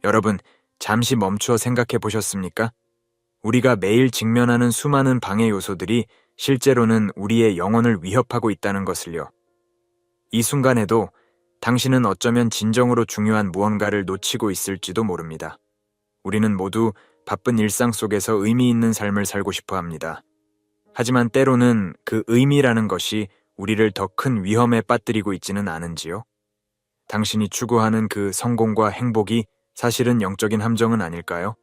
여러분, 잠시 멈추어 생각해 보셨습니까? 우리가 매일 직면하는 수많은 방해 요소들이 실제로는 우리의 영혼을 위협하고 있다는 것을요. 이 순간에도 당신은 어쩌면 진정으로 중요한 무언가를 놓치고 있을지도 모릅니다. 우리는 모두 바쁜 일상 속에서 의미 있는 삶을 살고 싶어 합니다. 하지만 때로는 그 의미라는 것이 우리를 더 큰 위험에 빠뜨리고 있지는 않은지요? 당신이 추구하는 그 성공과 행복이 사실은 영적인 함정은 아닐까요?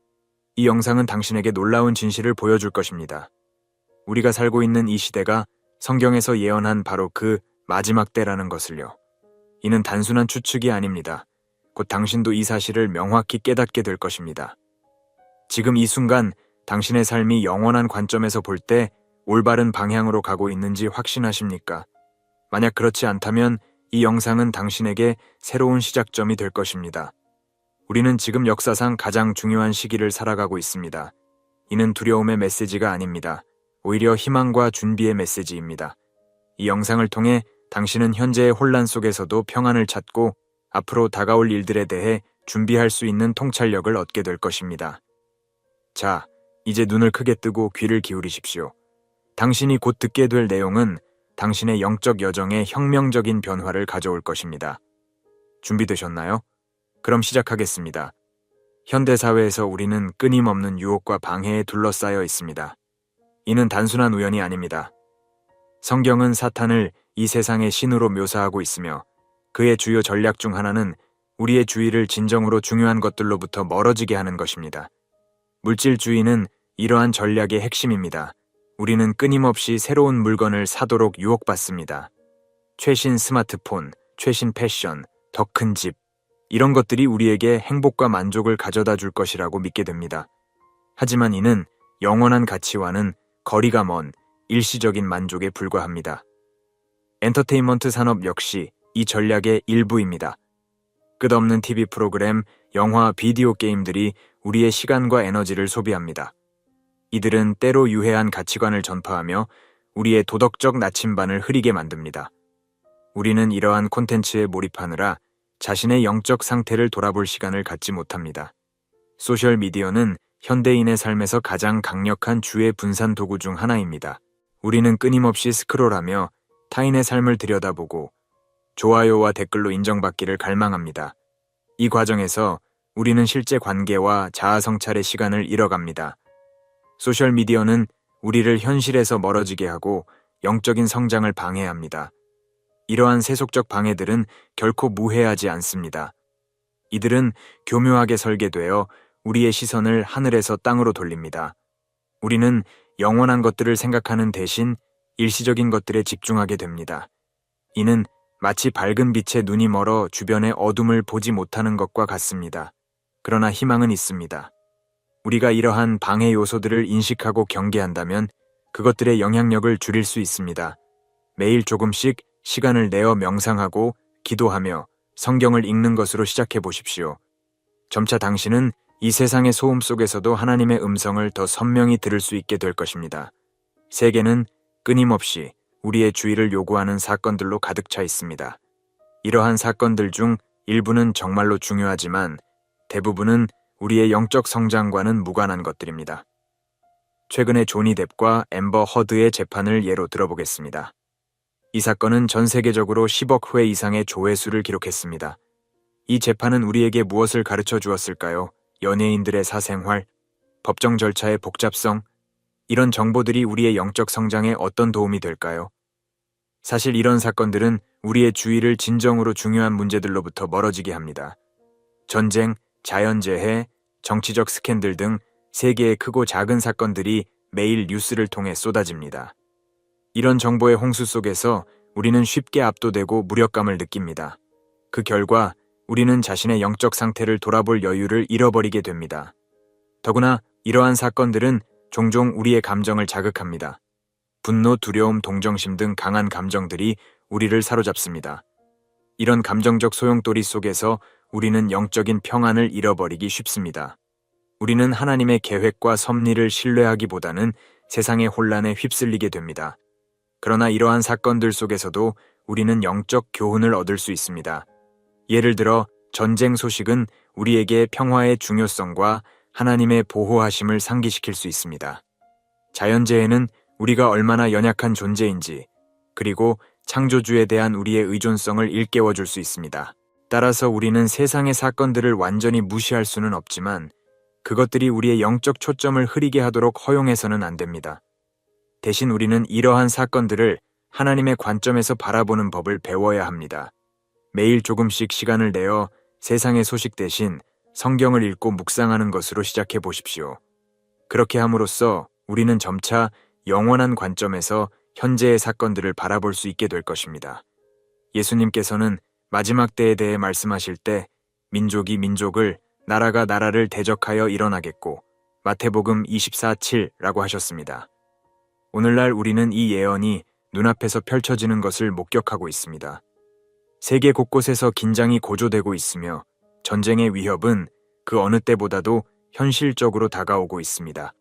이 영상은 당신에게 놀라운 진실을 보여줄 것입니다. 우리가 살고 있는 이 시대가 성경에서 예언한 바로 그 마지막 때라는 것을요. 이는 단순한 추측이 아닙니다. 곧 당신도 이 사실을 명확히 깨닫게 될 것입니다. 지금 이 순간 당신의 삶이 영원한 관점에서 볼 때 올바른 방향으로 가고 있는지 확신하십니까? 만약 그렇지 않다면 이 영상은 당신에게 새로운 시작점이 될 것입니다. 우리는 지금 역사상 가장 중요한 시기를 살아가고 있습니다. 이는 두려움의 메시지가 아닙니다. 오히려 희망과 준비의 메시지입니다. 이 영상을 통해 당신은 현재의 혼란 속에서도 평안을 찾고 앞으로 다가올 일들에 대해 준비할 수 있는 통찰력을 얻게 될 것입니다. 자, 이제 눈을 크게 뜨고 귀를 기울이십시오. 당신이 곧 듣게 될 내용은 당신의 영적 여정에 혁명적인 변화를 가져올 것입니다. 준비되셨나요? 그럼 시작하겠습니다. 현대사회에서 우리는 끊임없는 유혹과 방해에 둘러싸여 있습니다. 이는 단순한 우연이 아닙니다. 성경은 사탄을 이 세상의 신으로 묘사하고 있으며 그의 주요 전략 중 하나는 우리의 주의를 진정으로 중요한 것들로부터 멀어지게 하는 것입니다. 물질주의는 이러한 전략의 핵심입니다. 우리는 끊임없이 새로운 물건을 사도록 유혹받습니다. 최신 스마트폰, 최신 패션, 더 큰 집, 이런 것들이 우리에게 행복과 만족을 가져다 줄 것이라고 믿게 됩니다. 하지만 이는 영원한 가치와는 거리가 먼 일시적인 만족에 불과합니다. 엔터테인먼트 산업 역시 이 전략의 일부입니다. 끝없는 TV 프로그램, 영화, 비디오 게임들이 우리의 시간과 에너지를 소비합니다. 이들은 때로 유해한 가치관을 전파하며 우리의 도덕적 나침반을 흐리게 만듭니다. 우리는 이러한 콘텐츠에 몰입하느라 자신의 영적 상태를 돌아볼 시간을 갖지 못합니다. 소셜미디어는 현대인의 삶에서 가장 강력한 주의 분산 도구 중 하나입니다. 우리는 끊임없이 스크롤하며 타인의 삶을 들여다보고 좋아요와 댓글로 인정받기를 갈망합니다. 이 과정에서 우리는 실제 관계와 자아 성찰의 시간을 잃어갑니다. 소셜미디어는 우리를 현실에서 멀어지게 하고 영적인 성장을 방해합니다. 이러한 세속적 방해들은 결코 무해하지 않습니다. 이들은 교묘하게 설계되어 우리의 시선을 하늘에서 땅으로 돌립니다. 우리는 영원한 것들을 생각하는 대신 일시적인 것들에 집중하게 됩니다. 이는 마치 밝은 빛에 눈이 멀어 주변의 어둠을 보지 못하는 것과 같습니다. 그러나 희망은 있습니다. 우리가 이러한 방해 요소들을 인식하고 경계한다면 그것들의 영향력을 줄일 수 있습니다. 매일 조금씩 시간을 내어 명상하고 기도하며 성경을 읽는 것으로 시작해 보십시오. 점차 당신은 이 세상의 소음 속에서도 하나님의 음성을 더 선명히 들을 수 있게 될 것입니다. 세계는 끊임없이 우리의 주의를 요구하는 사건들로 가득 차 있습니다. 이러한 사건들 중 일부는 정말로 중요하지만 대부분은 우리의 영적 성장과는 무관한 것들입니다. 최근에 조니 뎁과 앰버 허드의 재판을 예로 들어보겠습니다. 이 사건은 전 세계적으로 10억 회 이상의 조회수를 기록했습니다. 이 재판은 우리에게 무엇을 가르쳐 주었을까요? 연예인들의 사생활, 법정 절차의 복잡성, 이런 정보들이 우리의 영적 성장에 어떤 도움이 될까요? 사실 이런 사건들은 우리의 주의를 진정으로 중요한 문제들로부터 멀어지게 합니다. 전쟁, 자연재해, 정치적 스캔들 등 세계의 크고 작은 사건들이 매일 뉴스를 통해 쏟아집니다. 이런 정보의 홍수 속에서 우리는 쉽게 압도되고 무력감을 느낍니다. 그 결과 우리는 자신의 영적 상태를 돌아볼 여유를 잃어버리게 됩니다. 더구나 이러한 사건들은 종종 우리의 감정을 자극합니다. 분노, 두려움, 동정심 등 강한 감정들이 우리를 사로잡습니다. 이런 감정적 소용돌이 속에서 우리는 영적인 평안을 잃어버리기 쉽습니다. 우리는 하나님의 계획과 섭리를 신뢰하기보다는 세상의 혼란에 휩쓸리게 됩니다. 그러나 이러한 사건들 속에서도 우리는 영적 교훈을 얻을 수 있습니다. 예를 들어 전쟁 소식은 우리에게 평화의 중요성과 하나님의 보호하심을 상기시킬 수 있습니다. 자연재해는 우리가 얼마나 연약한 존재인지, 그리고 창조주에 대한 우리의 의존성을 일깨워줄 수 있습니다. 따라서 우리는 세상의 사건들을 완전히 무시할 수는 없지만 그것들이 우리의 영적 초점을 흐리게 하도록 허용해서는 안 됩니다. 대신 우리는 이러한 사건들을 하나님의 관점에서 바라보는 법을 배워야 합니다. 매일 조금씩 시간을 내어 세상의 소식 대신 성경을 읽고 묵상하는 것으로 시작해 보십시오. 그렇게 함으로써 우리는 점차 영원한 관점에서 현재의 사건들을 바라볼 수 있게 될 것입니다. 예수님께서는 마지막 때에 대해 말씀하실 때 민족이 민족을, 나라가 나라를 대적하여 일어나겠고 마태복음 24:7라고 하셨습니다. 오늘날 우리는 이 예언이 눈앞에서 펼쳐지는 것을 목격하고 있습니다. 세계 곳곳에서 긴장이 고조되고 있으며 전쟁의 위협은 그 어느 때보다도 현실적으로 다가오고 있습니다.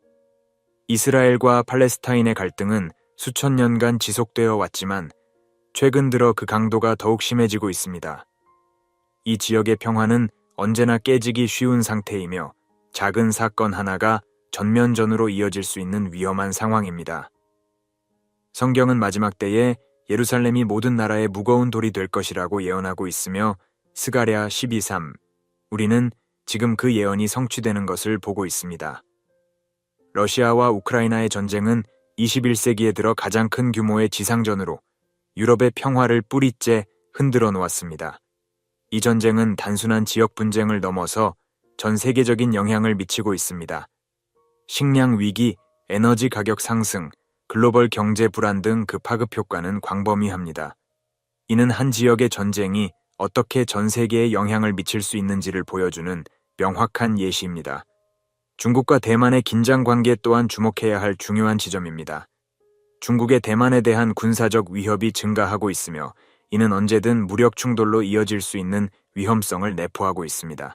이스라엘과 팔레스타인의 갈등은 수천 년간 지속되어 왔지만 최근 들어 그 강도가 더욱 심해지고 있습니다. 이 지역의 평화는 언제나 깨지기 쉬운 상태이며 작은 사건 하나가 전면전으로 이어질 수 있는 위험한 상황입니다. 성경은 마지막 때에 예루살렘이 모든 나라의 무거운 돌이 될 것이라고 예언하고 있으며 스가랴 12:3 우리는 지금 그 예언이 성취되는 것을 보고 있습니다. 러시아와 우크라이나의 전쟁은 21세기에 들어 가장 큰 규모의 지상전으로 유럽의 평화를 뿌리째 흔들어 놓았습니다. 이 전쟁은 단순한 지역 분쟁을 넘어서 전 세계적인 영향을 미치고 있습니다. 식량 위기, 에너지 가격 상승, 글로벌 경제 불안 등 그 파급 효과는 광범위합니다. 이는 한 지역의 전쟁이 어떻게 전 세계에 영향을 미칠 수 있는지를 보여주는 명확한 예시입니다. 중국과 대만의 긴장 관계 또한 주목해야 할 중요한 지점입니다. 중국의 대만에 대한 군사적 위협이 증가하고 있으며 이는 언제든 무력 충돌로 이어질 수 있는 위험성을 내포하고 있습니다.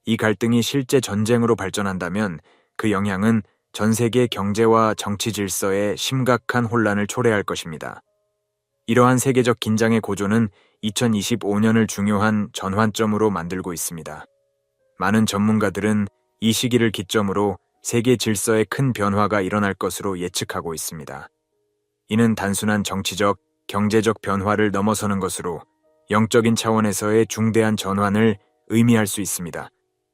이 갈등이 실제 전쟁으로 발전한다면 그 영향은 전 세계 경제와 정치 질서에 심각한 혼란을 초래할 것입니다. 이러한 세계적 긴장의 고조는 2025년을 중요한 전환점으로 만들고 있습니다. 많은 전문가들은 이 시기를 기점으로 세계 질서에 큰 변화가 일어날 것으로 예측하고 있습니다. 이는 단순한 정치적, 경제적 변화를 넘어서는 것으로 영적인 차원에서의 중대한 전환을 의미할 수 있습니다.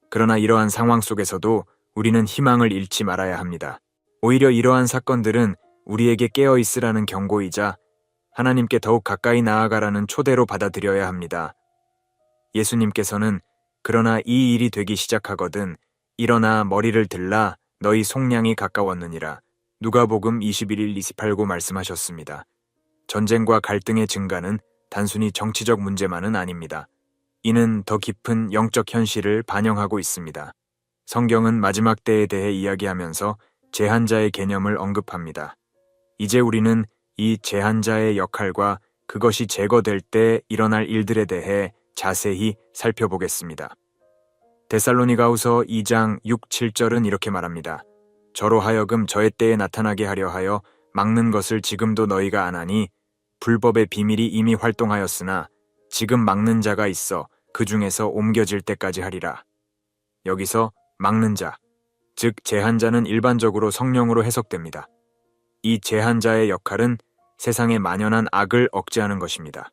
그러나 이러한 상황 속에서도 우리는 희망을 잃지 말아야 합니다. 오히려 이러한 사건들은 우리에게 깨어 있으라는 경고이자 하나님께 더욱 가까이 나아가라는 초대로 받아들여야 합니다. 예수님께서는 그러나 이 일이 되기 시작하거든 일어나 머리를 들라 너희 속량이 가까웠느니라. 누가복음 21:28고 말씀하셨습니다. 전쟁과 갈등의 증가는 단순히 정치적 문제만은 아닙니다. 이는 더 깊은 영적 현실을 반영하고 있습니다. 성경은 마지막 때에 대해 이야기하면서 제한자의 개념을 언급합니다. 이제 우리는 이 제한자의 역할과 그것이 제거될 때 일어날 일들에 대해 자세히 살펴보겠습니다. 데살로니가후서 2장 6, 7절은 이렇게 말합니다. 저로 하여금 저의 때에 나타나게 하려 하여 막는 것을 지금도 너희가 아나니 불법의 비밀이 이미 활동하였으나 지금 막는 자가 있어 그 중에서 옮겨질 때까지 하리라. 여기서 막는 자, 즉 제한자는 일반적으로 성령으로 해석됩니다. 이 제한자의 역할은 세상에 만연한 악을 억제하는 것입니다.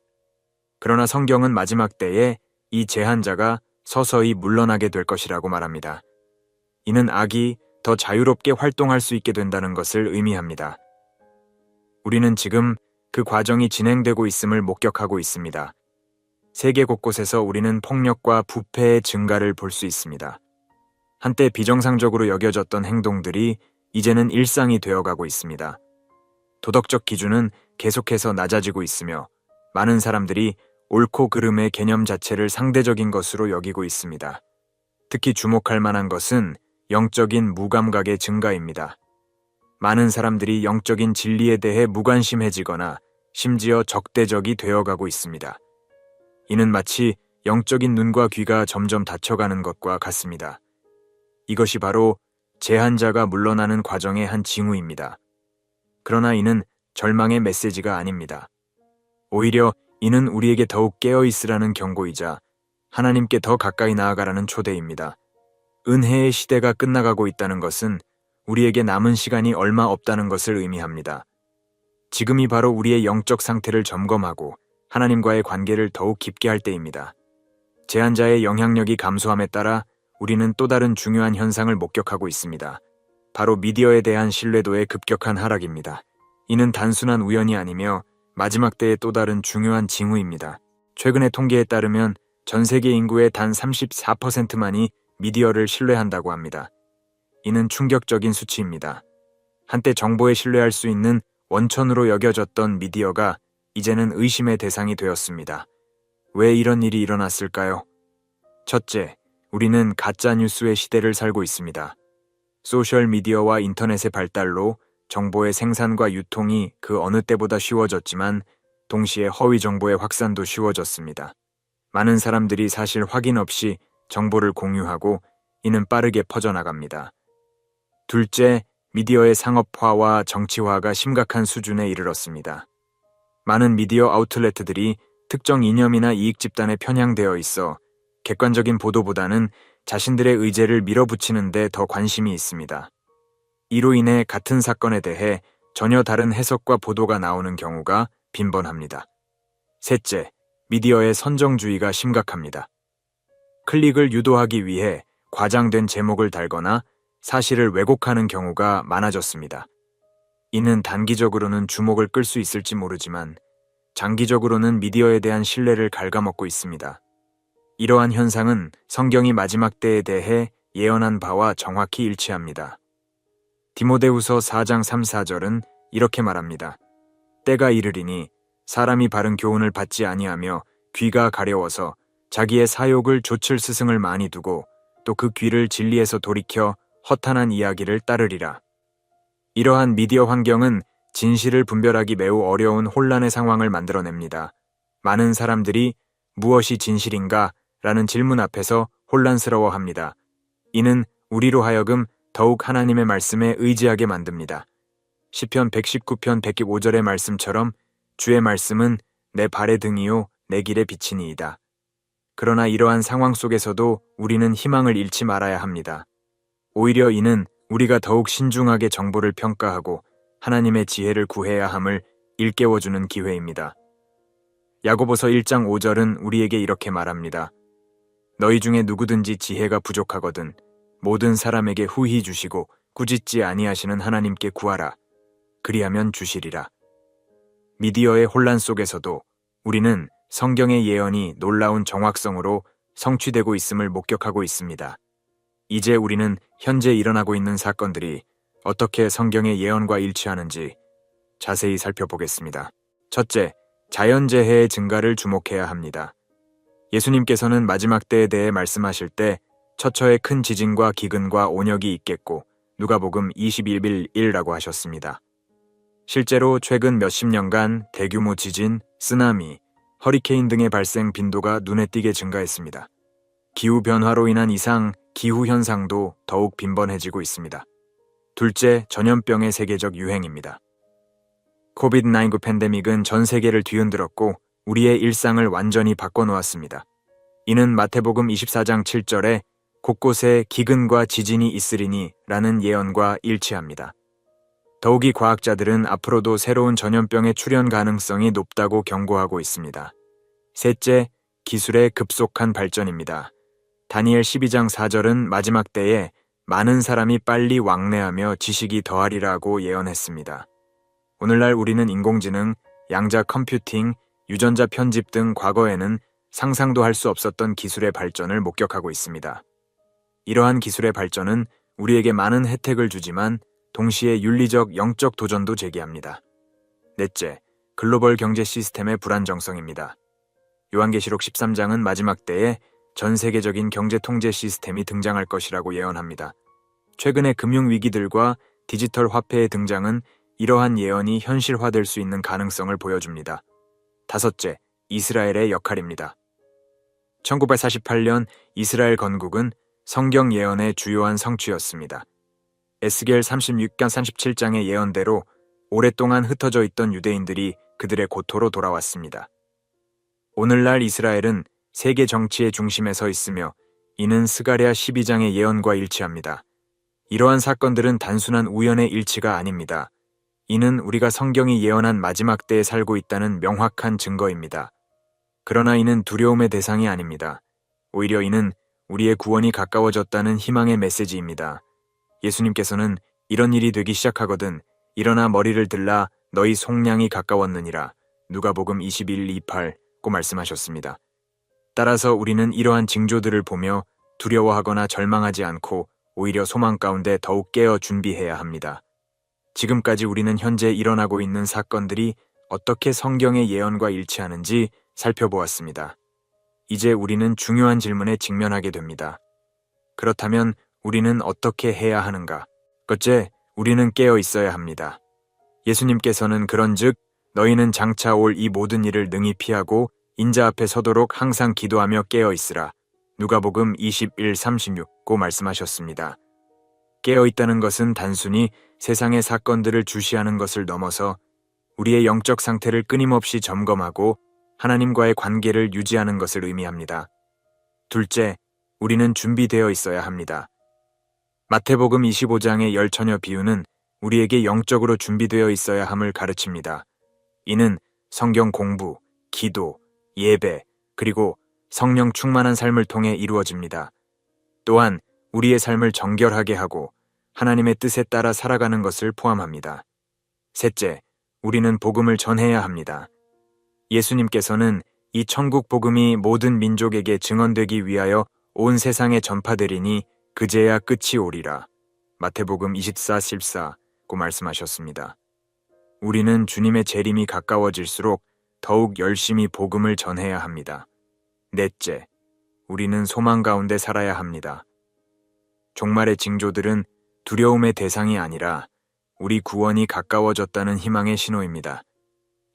그러나 성경은 마지막 때에 이 제한자가 서서히 물러나게 될 것이라고 말합니다. 이는 악이 더 자유롭게 활동할 수 있게 된다는 것을 의미합니다. 우리는 지금 그 과정이 진행되고 있음을 목격하고 있습니다. 세계 곳곳에서 우리는 폭력과 부패의 증가를 볼 수 있습니다. 한때 비정상적으로 여겨졌던 행동들이 이제는 일상이 되어가고 있습니다. 도덕적 기준은 계속해서 낮아지고 있으며 많은 사람들이 옳고 그름의 개념 자체를 상대적인 것으로 여기고 있습니다. 특히 주목할 만한 것은 영적인 무감각의 증가입니다. 많은 사람들이 영적인 진리에 대해 무관심해지거나 심지어 적대적이 되어가고 있습니다. 이는 마치 영적인 눈과 귀가 점점 닫혀가는 것과 같습니다. 이것이 바로 제한자가 물러나는 과정의 한 징후입니다. 그러나 이는 절망의 메시지가 아닙니다. 오히려 이는 우리에게 더욱 깨어있으라는 경고이자 하나님께 더 가까이 나아가라는 초대입니다. 은혜의 시대가 끝나가고 있다는 것은 우리에게 남은 시간이 얼마 없다는 것을 의미합니다. 지금이 바로 우리의 영적 상태를 점검하고 하나님과의 관계를 더욱 깊게 할 때입니다. 제한자의 영향력이 감소함에 따라 우리는 또 다른 중요한 현상을 목격하고 있습니다. 바로 미디어에 대한 신뢰도의 급격한 하락입니다. 이는 단순한 우연이 아니며 마지막 때의 또 다른 중요한 징후입니다. 최근의 통계에 따르면 전 세계 인구의 단 34%만이 미디어를 신뢰한다고 합니다. 이는 충격적인 수치입니다. 한때 정보에 신뢰할 수 있는 원천으로 여겨졌던 미디어가 이제는 의심의 대상이 되었습니다. 왜 이런 일이 일어났을까요? 첫째, 우리는 가짜뉴스의 시대를 살고 있습니다. 소셜미디어와 인터넷의 발달로 정보의 생산과 유통이 그 어느 때보다 쉬워졌지만 동시에 허위 정보의 확산도 쉬워졌습니다. 많은 사람들이 사실 확인 없이 정보를 공유하고 이는 빠르게 퍼져나갑니다. 둘째, 미디어의 상업화와 정치화가 심각한 수준에 이르렀습니다. 많은 미디어 아웃렛들이 특정 이념이나 이익 집단에 편향되어 있어 객관적인 보도보다는 자신들의 의제를 밀어붙이는 데 더 관심이 있습니다. 이로 인해 같은 사건에 대해 전혀 다른 해석과 보도가 나오는 경우가 빈번합니다. 셋째, 미디어의 선정주의가 심각합니다. 클릭을 유도하기 위해 과장된 제목을 달거나 사실을 왜곡하는 경우가 많아졌습니다. 이는 단기적으로는 주목을 끌 수 있을지 모르지만 장기적으로는 미디어에 대한 신뢰를 갉아먹고 있습니다. 이러한 현상은 성경이 마지막 때에 대해 예언한 바와 정확히 일치합니다. 디모데후서 4장 3, 4절은 이렇게 말합니다. 때가 이르리니 사람이 바른 교훈을 받지 아니하며 귀가 가려워서 자기의 사욕을 좇을 스승을 많이 두고 또 그 귀를 진리에서 돌이켜 허탄한 이야기를 따르리라. 이러한 미디어 환경은 진실을 분별하기 매우 어려운 혼란의 상황을 만들어냅니다. 많은 사람들이 무엇이 진실인가? 라는 질문 앞에서 혼란스러워합니다. 이는 우리로 하여금 더욱 하나님의 말씀에 의지하게 만듭니다. 시편 119편 105절의 말씀처럼 주의 말씀은 내 발의 등이요 내 길의 빛이니이다. 그러나 이러한 상황 속에서도 우리는 희망을 잃지 말아야 합니다. 오히려 이는 우리가 더욱 신중하게 정보를 평가하고 하나님의 지혜를 구해야 함을 일깨워주는 기회입니다. 야고보서 1장 5절은 우리에게 이렇게 말합니다. 너희 중에 누구든지 지혜가 부족하거든 모든 사람에게 후히 주시고 꾸짖지 아니하시는 하나님께 구하라. 그리하면 주시리라. 미디어의 혼란 속에서도 우리는 성경의 예언이 놀라운 정확성으로 성취되고 있음을 목격하고 있습니다. 이제 우리는 현재 일어나고 있는 사건들이 어떻게 성경의 예언과 일치하는지 자세히 살펴보겠습니다. 첫째, 자연재해의 증가를 주목해야 합니다. 예수님께서는 마지막 때에 대해 말씀하실 때 처처에 큰 지진과 기근과 온역이 있겠고 누가복음 21일1라고 하셨습니다. 실제로 최근 몇십 년간 대규모 지진, 쓰나미, 허리케인 등의 발생 빈도가 눈에 띄게 증가했습니다. 기후변화로 인한 이상, 기후현상도 더욱 빈번해지고 있습니다. 둘째, 전염병의 세계적 유행입니다. 코비드-19 팬데믹은 전 세계를 뒤흔들었고 우리의 일상을 완전히 바꿔놓았습니다. 이는 마태복음 24장 7절에 곳곳에 기근과 지진이 있으리니 라는 예언과 일치합니다. 더욱이 과학자들은 앞으로도 새로운 전염병의 출현 가능성이 높다고 경고하고 있습니다. 셋째, 기술의 급속한 발전입니다. 다니엘 12장 4절은 마지막 때에 많은 사람이 빨리 왕래하며 지식이 더하리라고 예언했습니다. 오늘날 우리는 인공지능, 양자 컴퓨팅, 유전자 편집 등 과거에는 상상도 할 수 없었던 기술의 발전을 목격하고 있습니다. 이러한 기술의 발전은 우리에게 많은 혜택을 주지만 동시에 윤리적, 영적 도전도 제기합니다. 넷째, 글로벌 경제 시스템의 불안정성입니다. 요한계시록 13장은 마지막 때에 전 세계적인 경제 통제 시스템이 등장할 것이라고 예언합니다. 최근의 금융위기들과 디지털 화폐의 등장은 이러한 예언이 현실화될 수 있는 가능성을 보여줍니다. 다섯째, 이스라엘의 역할입니다. 1948년 이스라엘 건국은 성경 예언의 주요한 성취였습니다. 에스겔 36장 37장의 예언대로 오랫동안 흩어져 있던 유대인들이 그들의 고토로 돌아왔습니다. 오늘날 이스라엘은 세계 정치의 중심에 서 있으며 이는 스가랴 12장의 예언과 일치합니다. 이러한 사건들은 단순한 우연의 일치가 아닙니다. 이는 우리가 성경이 예언한 마지막 때에 살고 있다는 명확한 증거입니다. 그러나 이는 두려움의 대상이 아닙니다. 오히려 이는 우리의 구원이 가까워졌다는 희망의 메시지입니다. 예수님께서는 이런 일이 되기 시작하거든 일어나 머리를 들라 너희 속량이 가까웠느니라. 누가복음 21:28고 말씀하셨습니다. 따라서 우리는 이러한 징조들을 보며 두려워하거나 절망하지 않고 오히려 소망 가운데 더욱 깨어 준비해야 합니다. 지금까지 우리는 현재 일어나고 있는 사건들이 어떻게 성경의 예언과 일치하는지 살펴보았습니다. 이제 우리는 중요한 질문에 직면하게 됩니다. 그렇다면 우리는 어떻게 해야 하는가? 첫째, 우리는 깨어 있어야 합니다. 예수님께서는 그런즉 너희는 장차 올 이 모든 일을 능히 피하고 인자 앞에 서도록 항상 기도하며 깨어 있으라. 누가복음 21:36고 말씀하셨습니다. 깨어 있다는 것은 단순히 세상의 사건들을 주시하는 것을 넘어서 우리의 영적 상태를 끊임없이 점검하고 하나님과의 관계를 유지하는 것을 의미합니다. 둘째, 우리는 준비되어 있어야 합니다. 마태복음 25장의 열처녀 비유는 우리에게 영적으로 준비되어 있어야 함을 가르칩니다. 이는 성경 공부, 기도, 예배, 그리고 성령 충만한 삶을 통해 이루어집니다. 또한 우리의 삶을 정결하게 하고 하나님의 뜻에 따라 살아가는 것을 포함합니다. 셋째, 우리는 복음을 전해야 합니다. 예수님께서는 이 천국 복음이 모든 민족에게 증언되기 위하여 온 세상에 전파되리니 그제야 끝이 오리라. 마태복음 24:14고 말씀하셨습니다. 우리는 주님의 재림이 가까워질수록 더욱 열심히 복음을 전해야 합니다. 넷째, 우리는 소망 가운데 살아야 합니다. 종말의 징조들은 두려움의 대상이 아니라 우리 구원이 가까워졌다는 희망의 신호입니다.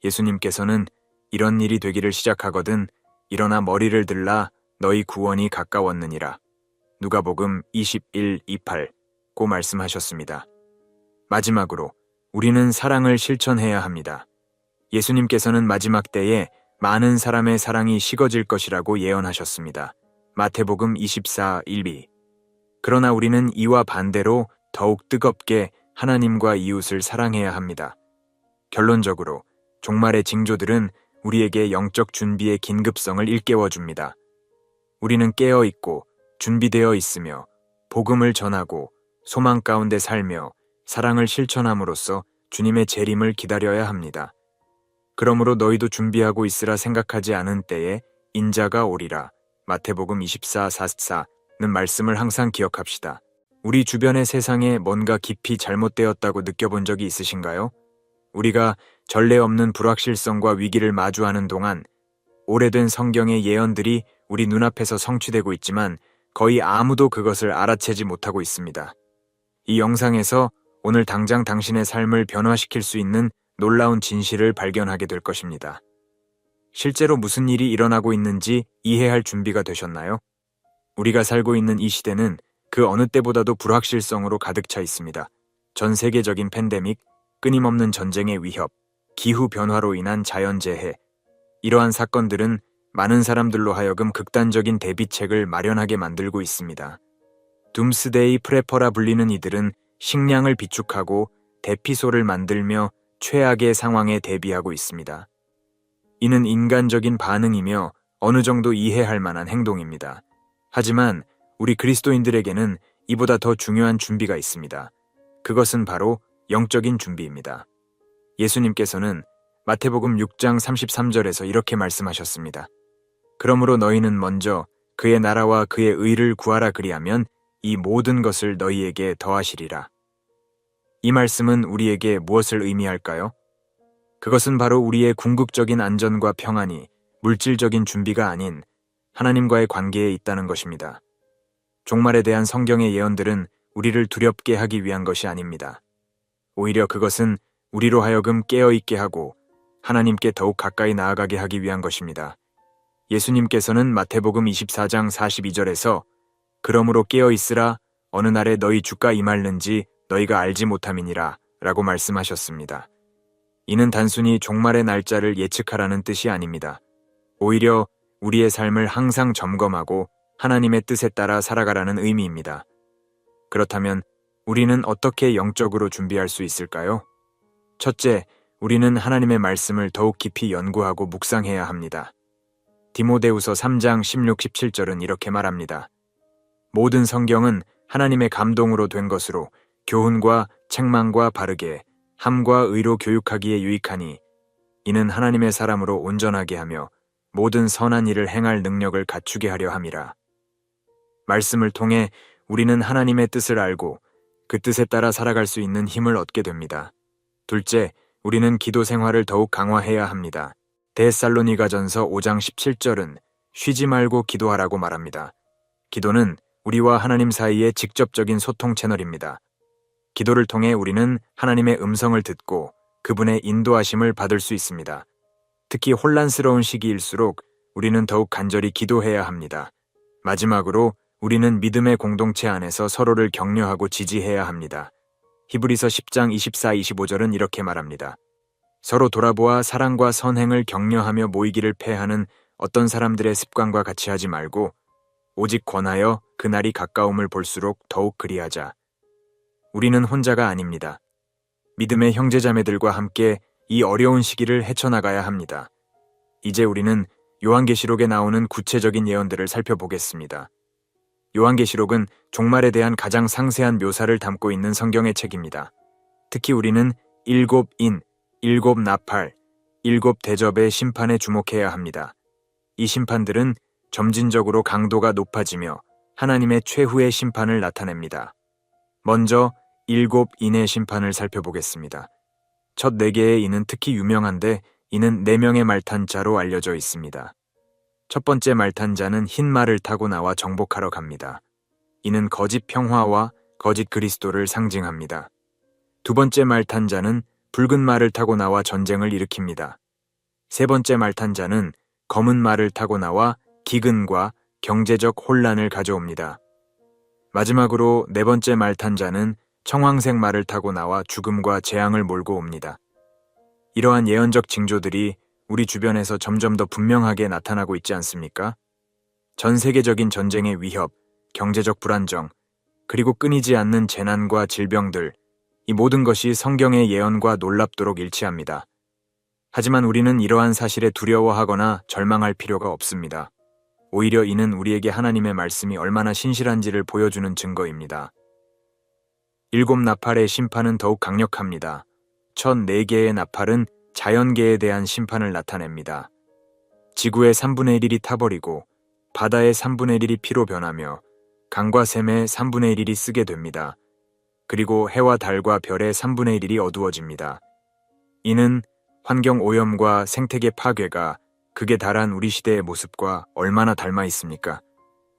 예수님께서는 이런 일이 되기를 시작하거든 일어나 머리를 들라 너희 구원이 가까웠느니라. 누가복음 21:28고 말씀하셨습니다. 마지막으로 우리는 사랑을 실천해야 합니다. 예수님께서는 마지막 때에 많은 사람의 사랑이 식어질 것이라고 예언하셨습니다. 마태복음 24:1b. 그러나 우리는 이와 반대로 더욱 뜨겁게 하나님과 이웃을 사랑해야 합니다. 결론적으로 종말의 징조들은 우리에게 영적 준비의 긴급성을 일깨워줍니다. 우리는 깨어있고 준비되어 있으며 복음을 전하고 소망 가운데 살며 사랑을 실천함으로써 주님의 재림을 기다려야 합니다. 그러므로 너희도 준비하고 있으라 생각하지 않은 때에 인자가 오리라. 마태복음 24:44는 말씀을 항상 기억합시다. 우리 주변의 세상에 뭔가 깊이 잘못되었다고 느껴본 적이 있으신가요? 우리가 전례 없는 불확실성과 위기를 마주하는 동안 오래된 성경의 예언들이 우리 눈앞에서 성취되고 있지만 거의 아무도 그것을 알아채지 못하고 있습니다. 이 영상에서 오늘 당장 당신의 삶을 변화시킬 수 있는 놀라운 진실을 발견하게 될 것입니다. 실제로 무슨 일이 일어나고 있는지 이해할 준비가 되셨나요? 우리가 살고 있는 이 시대는 그 어느 때보다도 불확실성으로 가득 차 있습니다. 전 세계적인 팬데믹, 끊임없는 전쟁의 위협, 기후 변화로 인한 자연재해, 이러한 사건들은 많은 사람들로 하여금 극단적인 대비책을 마련하게 만들고 있습니다. 둠스데이 프레퍼라 불리는 이들은 식량을 비축하고 대피소를 만들며 최악의 상황에 대비하고 있습니다. 이는 인간적인 반응이며 어느 정도 이해할 만한 행동입니다. 하지만 우리 그리스도인들에게는 이보다 더 중요한 준비가 있습니다. 그것은 바로 영적인 준비입니다. 예수님께서는 마태복음 6장 33절에서 이렇게 말씀하셨습니다. 그러므로 너희는 먼저 그의 나라와 그의 의를 구하라 그리하면 이 모든 것을 너희에게 더하시리라. 이 말씀은 우리에게 무엇을 의미할까요? 그것은 바로 우리의 궁극적인 안전과 평안이 물질적인 준비가 아닌 하나님과의 관계에 있다는 것입니다. 종말에 대한 성경의 예언들은 우리를 두렵게 하기 위한 것이 아닙니다. 오히려 그것은 우리로 하여금 깨어있게 하고 하나님께 더욱 가까이 나아가게 하기 위한 것입니다. 예수님께서는 마태복음 24장 42절에서 그러므로 깨어있으라 어느 날에 너희 주가 임할는지 너희가 알지 못함이니라 라고 말씀하셨습니다. 이는 단순히 종말의 날짜를 예측하라는 뜻이 아닙니다. 오히려 우리의 삶을 항상 점검하고 하나님의 뜻에 따라 살아가라는 의미입니다. 그렇다면 우리는 어떻게 영적으로 준비할 수 있을까요? 첫째, 우리는 하나님의 말씀을 더욱 깊이 연구하고 묵상해야 합니다. 디모데후서 3장 16, 17절은 이렇게 말합니다. 모든 성경은 하나님의 감동으로 된 것으로 교훈과 책망과 바르게 함과 의로 교육하기에 유익하니 이는 하나님의 사람으로 온전하게 하며 모든 선한 일을 행할 능력을 갖추게 하려 함이라. 말씀을 통해 우리는 하나님의 뜻을 알고 그 뜻에 따라 살아갈 수 있는 힘을 얻게 됩니다. 둘째, 우리는 기도 생활을 더욱 강화해야 합니다. 데살로니가전서 5장 17절은 쉬지 말고 기도하라고 말합니다. 기도는 우리와 하나님 사이의 직접적인 소통 채널입니다. 기도를 통해 우리는 하나님의 음성을 듣고 그분의 인도하심을 받을 수 있습니다. 특히 혼란스러운 시기일수록 우리는 더욱 간절히 기도해야 합니다. 마지막으로 우리는 믿음의 공동체 안에서 서로를 격려하고 지지해야 합니다. 히브리서 10장 24, 25절은 이렇게 말합니다. 서로 돌아보아 사랑과 선행을 격려하며 모이기를 패하는 어떤 사람들의 습관과 같이 하지 말고 오직 권하여 그날이 가까움을 볼수록 더욱 그리하자. 우리는 혼자가 아닙니다. 믿음의 형제자매들과 함께 이 어려운 시기를 헤쳐나가야 합니다. 이제 우리는 요한계시록에 나오는 구체적인 예언들을 살펴보겠습니다. 요한계시록은 종말에 대한 가장 상세한 묘사를 담고 있는 성경의 책입니다. 특히 우리는 일곱 인, 일곱 나팔, 일곱 대접의 심판에 주목해야 합니다. 이 심판들은 점진적으로 강도가 높아지며 하나님의 최후의 심판을 나타냅니다. 먼저 일곱 인의 심판을 살펴보겠습니다. 첫 4개의 인은 특히 유명한데 이는 4명의 말탄자로 알려져 있습니다. 첫 번째 말탄자는 흰 말을 타고 나와 정복하러 갑니다. 이는 거짓 평화와 거짓 그리스도를 상징합니다. 두 번째 말탄자는 붉은 말을 타고 나와 전쟁을 일으킵니다. 세 번째 말탄자는 검은 말을 타고 나와 기근과 경제적 혼란을 가져옵니다. 마지막으로 4번째 말탄자는 청황색 말을 타고 나와 죽음과 재앙을 몰고 옵니다. 이러한 예언적 징조들이 우리 주변에서 점점 더 분명하게 나타나고 있지 않습니까? 전 세계적인 전쟁의 위협, 경제적 불안정, 그리고 끊이지 않는 재난과 질병들, 이 모든 것이 성경의 예언과 놀랍도록 일치합니다. 하지만 우리는 이러한 사실에 두려워하거나 절망할 필요가 없습니다. 오히려 이는 우리에게 하나님의 말씀이 얼마나 신실한지를 보여주는 증거입니다. 7 나팔의 심판은 더욱 강력합니다. 첫 4개의 나팔은 자연계에 대한 심판을 나타냅니다. 지구의 3분의 1이 타버리고 바다의 3분의 1이 피로 변하며 강과 샘의 3분의 1이 쓰게 됩니다. 그리고 해와 달과 별의 3분의 1이 어두워집니다. 이는 환경 오염과 생태계 파괴가 극에 달한 우리 시대의 모습과 얼마나 닮아 있습니까?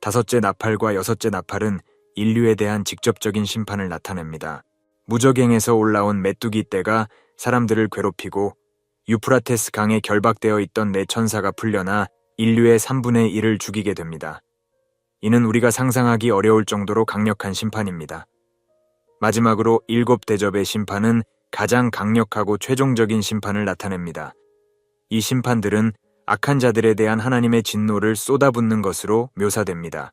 5째 나팔과 6째 나팔은 인류에 대한 직접적인 심판을 나타냅니다. 무적행에서 올라온 메뚜기 떼가 사람들을 괴롭히고 유프라테스 강에 결박되어 있던 4천사가 풀려나 인류의 3분의 1을 죽이게 됩니다. 이는 우리가 상상하기 어려울 정도로 강력한 심판입니다. 마지막으로 7 대접의 심판은 가장 강력하고 최종적인 심판을 나타냅니다. 이 심판들은 악한 자들에 대한 하나님의 진노를 쏟아붓는 것으로 묘사됩니다.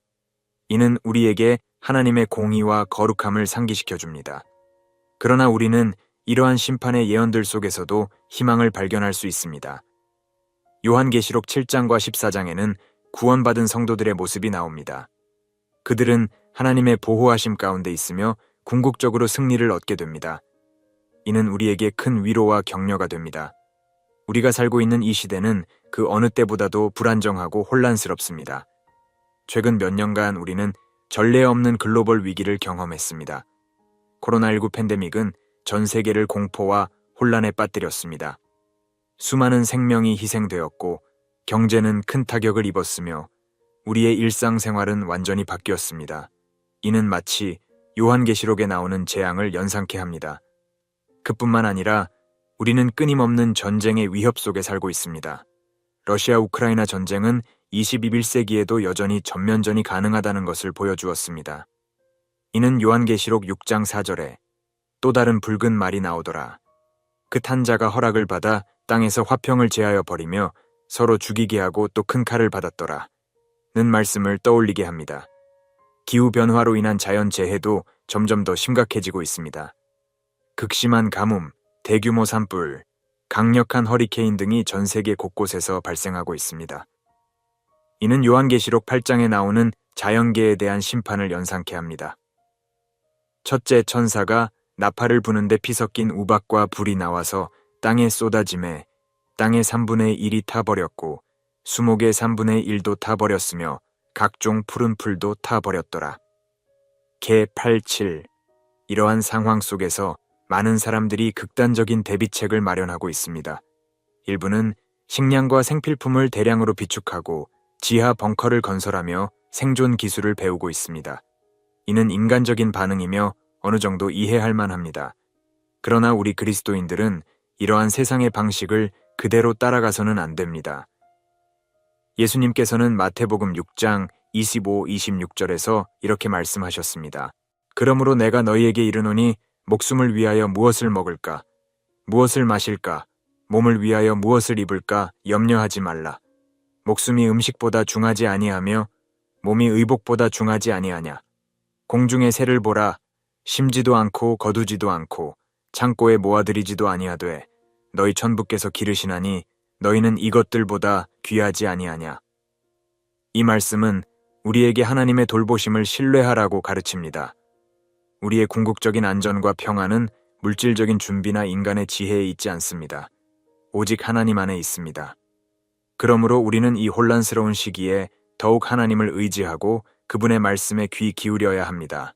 이는 우리에게 하나님의 공의와 거룩함을 상기시켜줍니다. 그러나 우리는 이러한 심판의 예언들 속에서도 희망을 발견할 수 있습니다. 요한계시록 7장과 14장에는 구원받은 성도들의 모습이 나옵니다. 그들은 하나님의 보호하심 가운데 있으며 궁극적으로 승리를 얻게 됩니다. 이는 우리에게 큰 위로와 격려가 됩니다. 우리가 살고 있는 이 시대는 그 어느 때보다도 불안정하고 혼란스럽습니다. 최근 몇 년간 우리는 전례 없는 글로벌 위기를 경험했습니다. 코로나19 팬데믹은 전 세계를 공포와 혼란에 빠뜨렸습니다. 수많은 생명이 희생되었고 경제는 큰 타격을 입었으며 우리의 일상생활은 완전히 바뀌었습니다. 이는 마치 요한계시록에 나오는 재앙을 연상케 합니다. 그뿐만 아니라 우리는 끊임없는 전쟁의 위협 속에 살고 있습니다. 러시아 우크라이나 전쟁은 21세기에도 여전히 전면전이 가능하다는 것을 보여주었습니다. 이는 요한계시록 6장 4절에 또 다른 붉은 말이 나오더라. 그 탄 자가 허락을 받아 땅에서 화평을 제하여 버리며 서로 죽이게 하고 또 큰 칼을 받았더라. 는 말씀을 떠올리게 합니다. 기후변화로 인한 자연재해도 점점 더 심각해지고 있습니다. 극심한 가뭄, 대규모 산불, 강력한 허리케인 등이 전 세계 곳곳에서 발생하고 있습니다. 이는 요한계시록 8장에 나오는 자연계에 대한 심판을 연상케 합니다. 첫째 천사가 나팔을 부는데 피 섞인 우박과 불이 나와서 땅에 쏟아짐에 땅의 3분의 1이 타버렸고 수목의 3분의 1도 타버렸으며 각종 푸른 풀도 타버렸더라. 개 8:7. 이러한 상황 속에서 많은 사람들이 극단적인 대비책을 마련하고 있습니다. 일부는 식량과 생필품을 대량으로 비축하고 지하 벙커를 건설하며 생존 기술을 배우고 있습니다. 이는 인간적인 반응이며 어느 정도 이해할 만합니다. 그러나 우리 그리스도인들은 이러한 세상의 방식을 그대로 따라가서는 안 됩니다. 예수님께서는 마태복음 6장 25-26절에서 이렇게 말씀하셨습니다. 그러므로 내가 너희에게 이르노니 목숨을 위하여 무엇을 먹을까? 무엇을 마실까? 몸을 위하여 무엇을 입을까? 염려하지 말라. 목숨이 음식보다 중하지 아니하며 몸이 의복보다 중하지 아니하냐. 공중의 새를 보라. 심지도 않고 거두지도 않고 창고에 모아들이지도 아니하되 너희 천부께서 기르시나니 너희는 이것들보다 귀하지 아니하냐. 이 말씀은 우리에게 하나님의 돌보심을 신뢰하라고 가르칩니다. 우리의 궁극적인 안전과 평안은 물질적인 준비나 인간의 지혜에 있지 않습니다. 오직 하나님 안에 있습니다. 그러므로 우리는 이 혼란스러운 시기에 더욱 하나님을 의지하고 그분의 말씀에 귀 기울여야 합니다.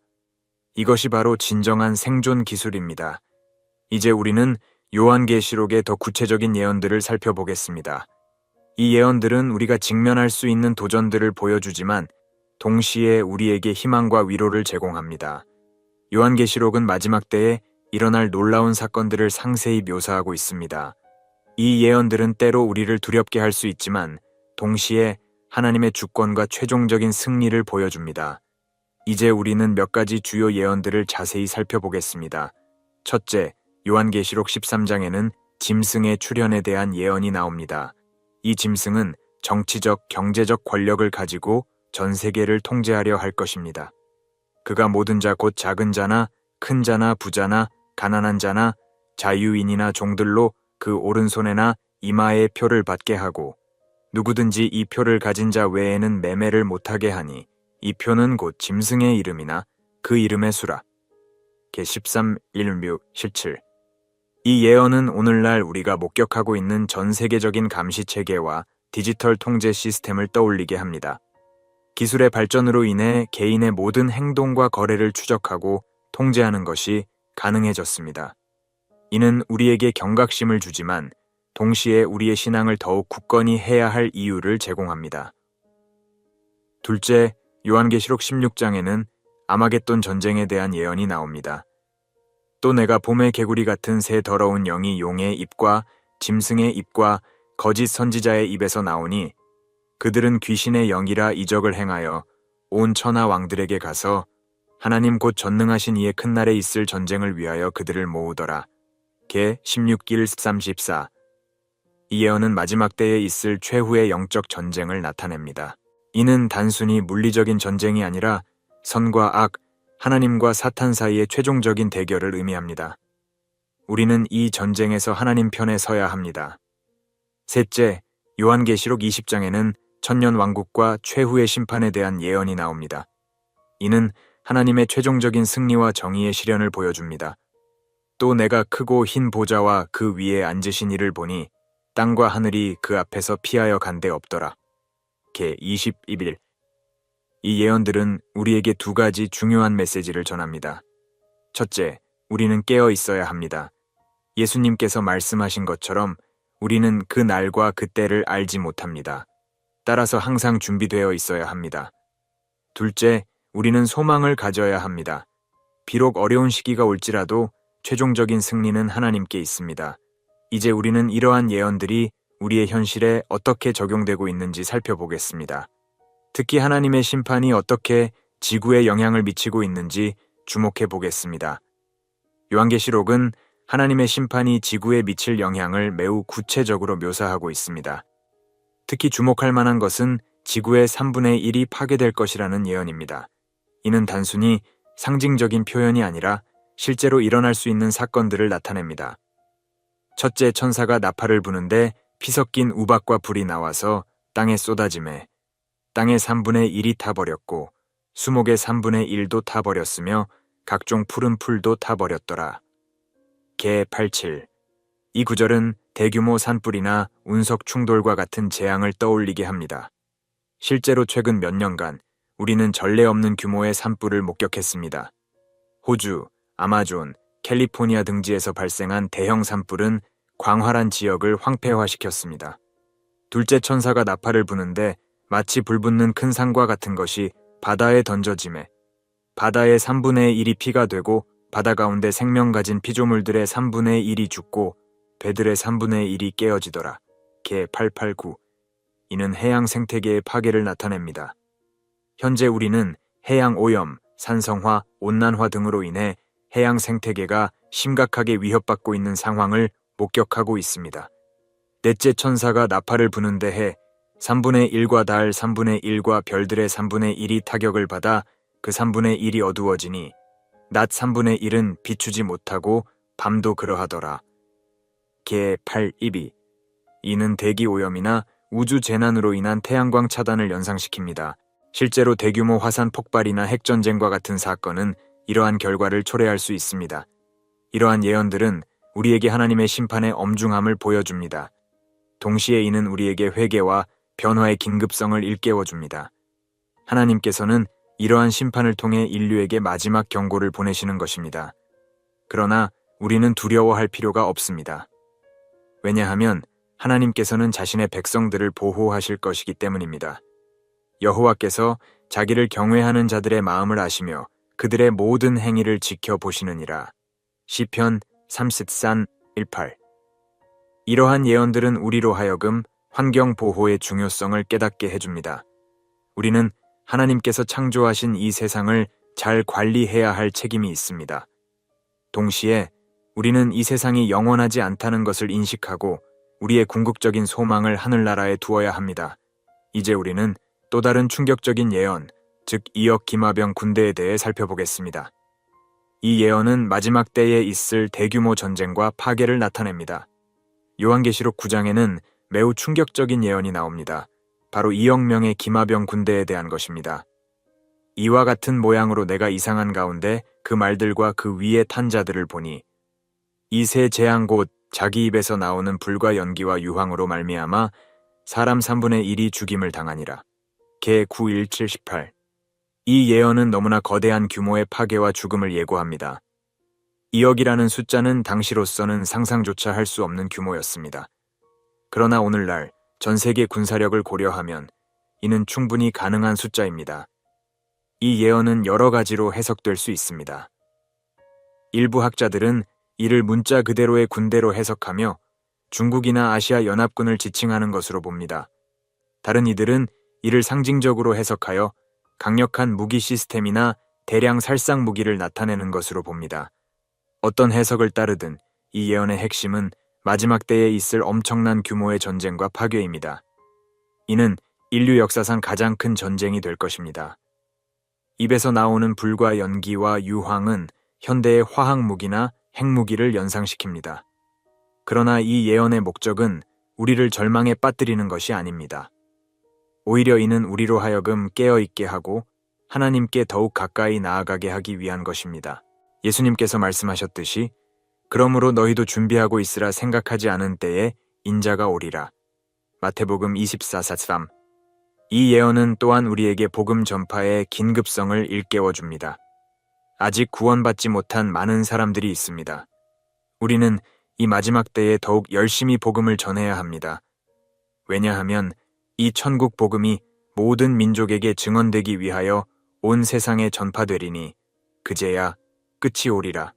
이것이 바로 진정한 생존 기술입니다. 이제 우리는 요한계시록의 더 구체적인 예언들을 살펴보겠습니다. 이 예언들은 우리가 직면할 수 있는 도전들을 보여주지만 동시에 우리에게 희망과 위로를 제공합니다. 요한계시록은 마지막 때에 일어날 놀라운 사건들을 상세히 묘사하고 있습니다. 이 예언들은 때로 우리를 두렵게 할 수 있지만 동시에 하나님의 주권과 최종적인 승리를 보여줍니다. 이제 우리는 몇 가지 주요 예언들을 자세히 살펴보겠습니다. 첫째, 요한계시록 13장에는 짐승의 출현에 대한 예언이 나옵니다. 이 짐승은 정치적, 경제적 권력을 가지고 전 세계를 통제하려 할 것입니다. 그가 모든 자 곧 작은 자나 큰 자나 부자나 가난한 자나 자유인이나 종들로 그 오른손에나 이마에 표를 받게 하고 누구든지 이 표를 가진 자 외에는 매매를 못하게 하니 이 표는 곧 짐승의 이름이나 그 이름의 수라. 개 13, 1뮤 17. 이 예언은 오늘날 우리가 목격하고 있는 전 세계적인 감시체계와 디지털 통제 시스템을 떠올리게 합니다. 기술의 발전으로 인해 개인의 모든 행동과 거래를 추적하고 통제하는 것이 가능해졌습니다. 이는 우리에게 경각심을 주지만 동시에 우리의 신앙을 더욱 굳건히 해야 할 이유를 제공합니다. 둘째, 요한계시록 16장에는 아마겟돈 전쟁에 대한 예언이 나옵니다. 또 내가 봄의 개구리 같은 새 더러운 영이 용의 입과 짐승의 입과 거짓 선지자의 입에서 나오니 그들은 귀신의 영이라 이적을 행하여 온 천하 왕들에게 가서 하나님 곧 전능하신 이의 큰 날에 있을 전쟁을 위하여 그들을 모으더라. 개 16길 34. 이 예언은 마지막 때에 있을 최후의 영적 전쟁을 나타냅니다. 이는 단순히 물리적인 전쟁이 아니라 선과 악, 하나님과 사탄 사이의 최종적인 대결을 의미합니다. 우리는 이 전쟁에서 하나님 편에 서야 합니다. 셋째, 요한계시록 20장에는 천년 왕국과 최후의 심판에 대한 예언이 나옵니다. 이는 하나님의 최종적인 승리와 정의의 실현을 보여줍니다. 또 내가 크고 흰 보좌와 그 위에 앉으신 이를 보니 땅과 하늘이 그 앞에서 피하여 간데 없더라. 개 21일. 이 예언들은 우리에게 두 가지 중요한 메시지를 전합니다. 첫째, 우리는 깨어 있어야 합니다. 예수님께서 말씀하신 것처럼 우리는 그 날과 그 때를 알지 못합니다. 따라서 항상 준비되어 있어야 합니다. 둘째, 우리는 소망을 가져야 합니다. 비록 어려운 시기가 올지라도 최종적인 승리는 하나님께 있습니다. 이제 우리는 이러한 예언들이 우리의 현실에 어떻게 적용되고 있는지 살펴보겠습니다. 특히 하나님의 심판이 어떻게 지구에 영향을 미치고 있는지 주목해 보겠습니다. 요한계시록은 하나님의 심판이 지구에 미칠 영향을 매우 구체적으로 묘사하고 있습니다. 특히 주목할 만한 것은 지구의 3분의 1이 파괴될 것이라는 예언입니다. 이는 단순히 상징적인 표현이 아니라 실제로 일어날 수 있는 사건들을 나타냅니다. 첫째, 천사가 나팔을 부는데 피 섞인 우박과 불이 나와서 땅에 쏟아지매 땅의 3분의 1이 타버렸고 수목의 3분의 1도 타버렸으며 각종 푸른 풀도 타버렸더라. 개 87. 이 구절은 대규모 산불이나 운석 충돌과 같은 재앙을 떠올리게 합니다. 실제로 최근 몇 년간 우리는 전례 없는 규모의 산불을 목격했습니다. 호주, 아마존, 캘리포니아 등지에서 발생한 대형 산불은 광활한 지역을 황폐화시켰습니다. 둘째, 천사가 나팔을 부는데 마치 불붙는 큰 산과 같은 것이 바다에 던져지매 바다의 3분의 1이 피가 되고 바다 가운데 생명 가진 피조물들의 3분의 1이 죽고 배들의 3분의 1이 깨어지더라. 개 889. 이는 해양 생태계의 파괴를 나타냅니다. 현재 우리는 해양 오염, 산성화, 온난화 등으로 인해 해양 생태계가 심각하게 위협받고 있는 상황을 목격하고 있습니다. 넷째, 천사가 나팔을 부는데 해 3분의 1과 달 3분의 1과 별들의 3분의 1이 타격을 받아 그 3분의 1이 어두워지니 낮 3분의 1은 비추지 못하고 밤도 그러하더라. 개 812. 이는 대기 오염이나 우주 재난으로 인한 태양광 차단을 연상시킵니다. 실제로 대규모 화산 폭발이나 핵전쟁과 같은 사건은 이러한 결과를 초래할 수 있습니다. 이러한 예언들은 우리에게 하나님의 심판의 엄중함을 보여줍니다. 동시에 이는 우리에게 회개와 변화의 긴급성을 일깨워줍니다. 하나님께서는 이러한 심판을 통해 인류에게 마지막 경고를 보내시는 것입니다. 그러나 우리는 두려워할 필요가 없습니다. 왜냐하면 하나님께서는 자신의 백성들을 보호하실 것이기 때문입니다. 여호와께서 자기를 경외하는 자들의 마음을 아시며 그들의 모든 행위를 지켜보시느니라. 시편 33, 18. 이러한 예언들은 우리로 하여금 환경 보호의 중요성을 깨닫게 해줍니다. 우리는 하나님께서 창조하신 이 세상을 잘 관리해야 할 책임이 있습니다. 동시에 우리는 이 세상이 영원하지 않다는 것을 인식하고 우리의 궁극적인 소망을 하늘나라에 두어야 합니다. 이제 우리는 또 다른 충격적인 예언, 즉 이역 기마병 군대에 대해 살펴보겠습니다. 이 예언은 마지막 때에 있을 대규모 전쟁과 파괴를 나타냅니다. 요한계시록 9장에는 매우 충격적인 예언이 나옵니다. 바로 2억 명의 기마병 군대에 대한 것입니다. 이와 같은 모양으로 내가 이상한 가운데 그 말들과 그 위에 탄 자들을 보니 이 세 재앙 곧 자기 입에서 나오는 불과 연기와 유황으로 말미암아 사람 3분의 1이 죽임을 당하니라. 개 9:17-18. 이 예언은 너무나 거대한 규모의 파괴와 죽음을 예고합니다. 2억이라는 숫자는 당시로서는 상상조차 할 수 없는 규모였습니다. 그러나 오늘날 전 세계 군사력을 고려하면 이는 충분히 가능한 숫자입니다. 이 예언은 여러 가지로 해석될 수 있습니다. 일부 학자들은 이를 문자 그대로의 군대로 해석하며 중국이나 아시아 연합군을 지칭하는 것으로 봅니다. 다른 이들은 이를 상징적으로 해석하여 강력한 무기 시스템이나 대량 살상 무기를 나타내는 것으로 봅니다. 어떤 해석을 따르든 이 예언의 핵심은 마지막 때에 있을 엄청난 규모의 전쟁과 파괴입니다. 이는 인류 역사상 가장 큰 전쟁이 될 것입니다. 입에서 나오는 불과 연기와 유황은 현대의 화학무기나 핵무기를 연상시킵니다. 그러나 이 예언의 목적은 우리를 절망에 빠뜨리는 것이 아닙니다. 오히려 이는 우리로 하여금 깨어있게 하고 하나님께 더욱 가까이 나아가게 하기 위한 것입니다. 예수님께서 말씀하셨듯이 그러므로 너희도 준비하고 있으라 생각하지 않은 때에 인자가 오리라. 마태복음 24:43. 이 예언은 또한 우리에게 복음 전파의 긴급성을 일깨워줍니다. 아직 구원받지 못한 많은 사람들이 있습니다. 우리는 이 마지막 때에 더욱 열심히 복음을 전해야 합니다. 왜냐하면 이 천국 복음이 모든 민족에게 증언되기 위하여 온 세상에 전파되리니 그제야 끝이 오리라.